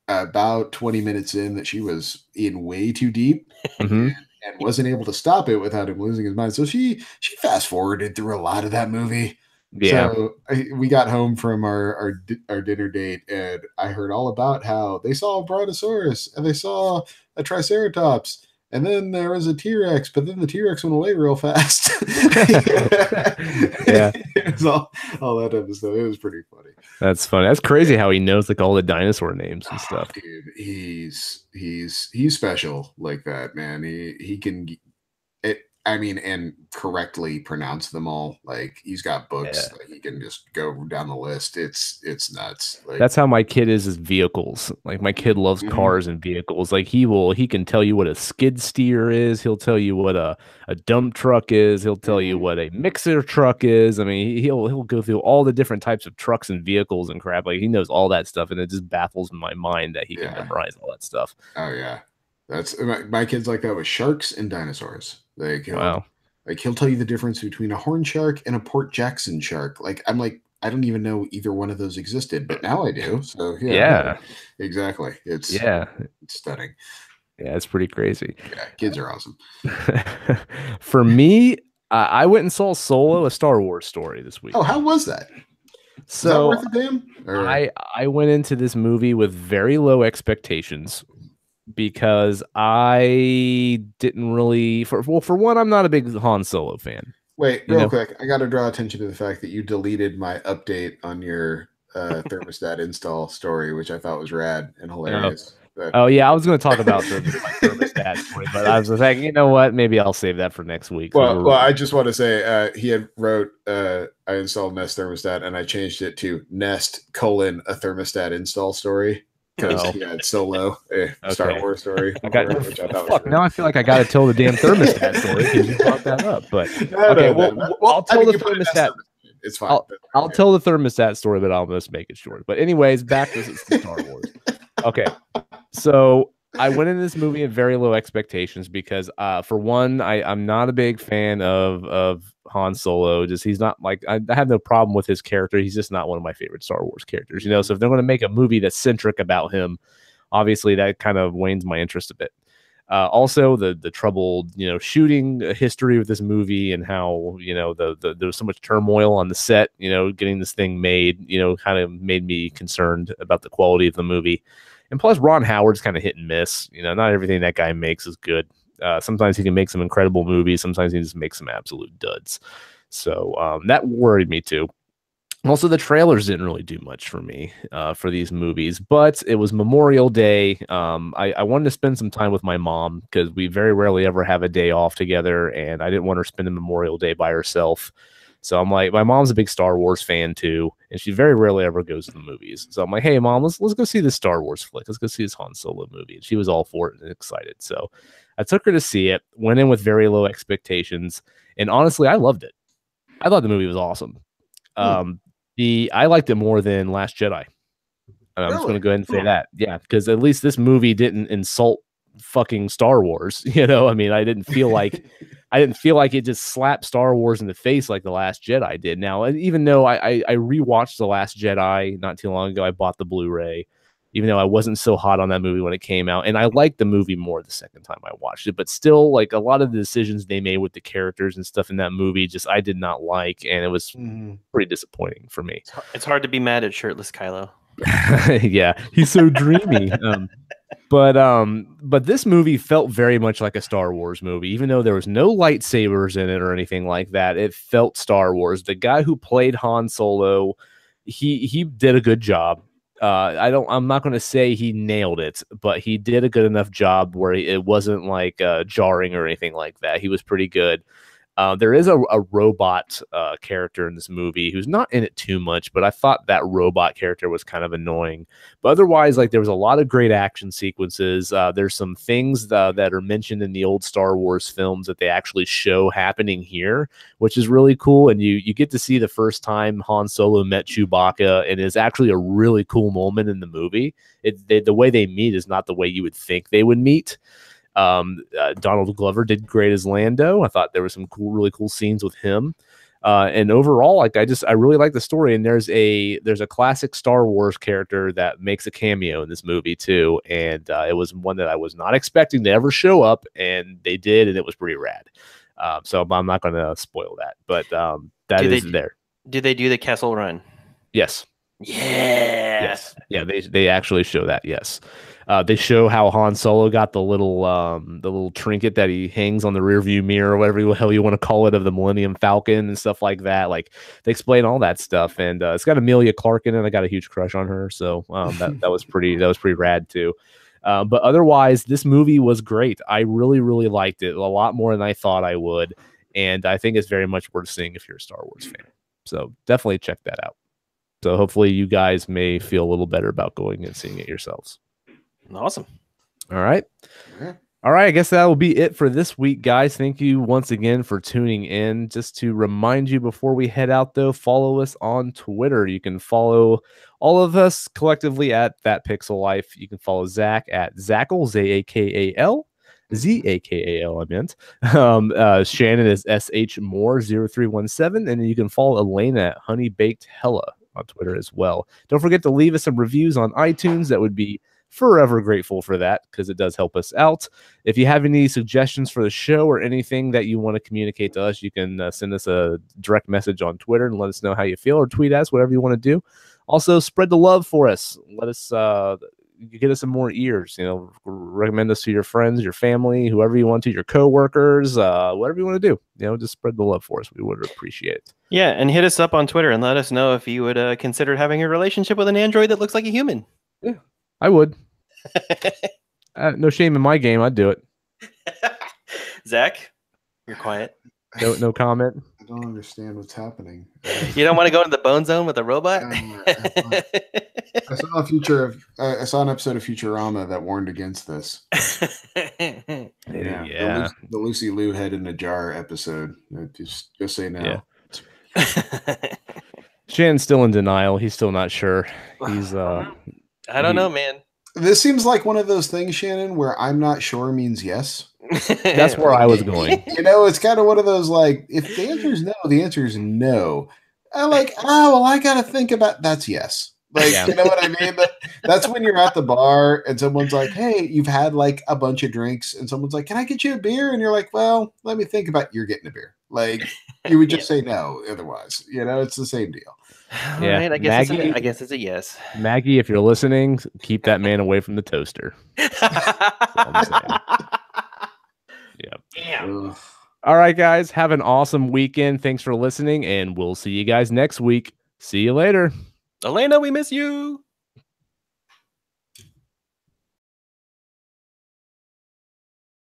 20 minutes in that she was in way too deep, Mhm. and wasn't able to stop it without him losing his mind. So she fast forwarded through a lot of that movie. Yeah. So we got home from our dinner date, and I heard all about how they saw a brontosaurus and they saw a triceratops, and then there was a T-Rex, but then the T-Rex went away real fast. Yeah. It was all that type of stuff. It was pretty funny. That's funny. That's crazy how he knows like all the dinosaur names and stuff. Dude, he's special like that, man. He can I mean, and correctly pronounce them all. Like he's got books that he can just go down the list. It's nuts. Like, that's how my kid is vehicles. Like my kid loves cars and vehicles. Like he can tell you what a skid steer is. He'll tell you what a dump truck is. He'll tell you what a mixer truck is. I mean, he'll go through all the different types of trucks and vehicles and crap. Like he knows all that stuff, and it just baffles my mind that he can memorize all that stuff. Oh yeah, that's my kid's like that with sharks and dinosaurs. Like he'll tell you the difference between a horn shark and a Port Jackson shark. Like I'm like, I don't even know either one of those existed, but now I do. So yeah. Exactly. It's stunning. Yeah, it's pretty crazy. Yeah, kids are awesome. For me, I went and saw Solo, a Star Wars story this week. Oh, how was that? So is that worth a damn? Or... I went into this movie with very low expectations, because I didn't really for one, I'm not a big Han Solo fan. Wait, real quick, I got to draw attention to the fact that you deleted my update on your thermostat install story, which I thought was rad and hilarious. Oh yeah, I was going to talk about the thermostat story, but I was like, you know what? Maybe I'll save that for next week. Well, I just want to say he had wrote I installed Nest thermostat and I changed it to Nest: a thermostat install story. Because he had Solo, Star Wars story. Which I thought now I feel like I got to tell the damn thermostat story because you brought that up. But okay, I'll tell the thermostat. It's fine. I'll tell the thermostat story, but I'll just make it short. But anyways, back to Star Wars. Okay, so I went into this movie at very low expectations because, for one, I'm not a big fan of Han Solo. Just he's not like I have no problem with his character. He's just not one of my favorite Star Wars characters. So if they're going to make a movie that's centric about him, obviously that kind of wanes my interest a bit. Also, the troubled shooting history with this movie and how there was so much turmoil on the set. Getting this thing made kind of made me concerned about the quality of the movie. And plus, Ron Howard's kind of hit and miss. Not everything that guy makes is good. Sometimes he can make some incredible movies. Sometimes he just makes some absolute duds. So that worried me too. Also, the trailers didn't really do much for me for these movies, but it was Memorial Day. I wanted to spend some time with my mom because we very rarely ever have a day off together, and I didn't want her to spend a Memorial Day by herself. So I'm like, my mom's a big Star Wars fan too, and she very rarely ever goes to the movies. So I'm like, hey mom, let's go see this Star Wars flick. Let's go see this Han Solo movie. And she was all for it and excited. So I took her to see it, went in with very low expectations, and honestly, I loved it. I thought the movie was awesome. I liked it more than Last Jedi. I'm just going to go ahead and say that. Yeah, because at least this movie didn't insult fucking Star Wars. I mean, I didn't feel like it just slapped Star Wars in the face like The Last Jedi did. Now, even though I rewatched The Last Jedi not too long ago, I bought the Blu-ray, even though I wasn't so hot on that movie when it came out, and I liked the movie more the second time I watched it. But still, like a lot of the decisions they made with the characters and stuff in that movie, just I did not like, and it was pretty disappointing for me. It's hard to be mad at shirtless Kylo. Yeah, he's so dreamy. But this movie felt very much like a Star Wars movie, even though there was no lightsabers in it or anything like that. It felt Star Wars. The guy who played Han Solo, he did a good job. I'm not going to say he nailed it, but he did a good enough job where it wasn't like jarring or anything like that. He was pretty good. There is a robot character in this movie who's not in it too much, but I thought that robot character was kind of annoying. But otherwise, like there was a lot of great action sequences. There's some things that are mentioned in the old Star Wars films that they actually show happening here, which is really cool. And you get to see the first time Han Solo met Chewbacca, and it's actually a really cool moment in the movie. The way they meet is not the way you would think they would meet. Donald Glover did great as Lando. I thought there were some really cool scenes with him. And overall, like I really like the story. And there's a classic Star Wars character that makes a cameo in this movie too. And it was one that I was not expecting to ever show up, and they did, and it was pretty rad. So I'm not going to spoil that, but that is there. Did they do the Kessel Run? Yes. Yeah. Yes. Yeah. They actually show that. Yes. They show how Han Solo got the little trinket that he hangs on the rearview mirror, or whatever the hell you want to call it, of the Millennium Falcon and stuff like that. Like they explain all that stuff, and it's got Emilia Clarke in it. I got a huge crush on her, so that was pretty rad too. But otherwise, this movie was great. I really liked it a lot more than I thought I would, and I think it's very much worth seeing if you're a Star Wars fan. So definitely check that out. So hopefully you guys may feel a little better about going and seeing it yourselves. Awesome. All right. All right. I guess that will be it for this week, guys. Thank you once again for tuning in. Just to remind you before we head out, though, follow us on Twitter. You can follow all of us collectively at That Pixel Life. You can follow Zach at Zackle, Zakal. Zakal, I meant. Shannon is SH Moore 0317, and you can follow Elena at Honey Baked Hella on Twitter as well. Don't forget to leave us some reviews on iTunes. That would be forever grateful for that, because it does help us out. If you have any suggestions for the show or anything that you want to communicate to us, you can send us a direct message on Twitter and let us know how you feel, or tweet us, whatever you want to do. Also, spread the love for us. Let us get us some more ears. Recommend us to your friends, your family, whoever you want to, your coworkers, whatever you want to do. Just spread the love for us. We would appreciate it. Yeah, and hit us up on Twitter and let us know if you would consider having a relationship with an android that looks like a human. Yeah, I would. No shame in my game. I'd do it. Zach, you're quiet. No comment. I don't understand what's happening. You don't want to go into the bone zone with a robot? I saw an episode of Futurama that warned against this. Yeah. The Lucy Liu head in a jar episode. Just say no. Yeah. Shannon's still in denial. He's still not sure. He's I don't know, man. This seems like one of those things, Shannon, where I'm not sure means yes. That's where I was going. It's kind of one of those, like, if the answer is no, the answer is no. I'm like, I got to think about that's yes. Like, You know what I mean? That's when you're at the bar and someone's like, hey, you've had like a bunch of drinks, and someone's like, can I get you a beer? And you're like, well, let me think about you're getting a beer. Like, you would just say no otherwise. It's the same deal. Yeah, right, I guess it's a yes. Maggie, if you're listening, keep that man away from the toaster. Yeah. Damn. All right, guys, have an awesome weekend. Thanks for listening, and we'll see you guys next week. See you later. Elena, we miss you.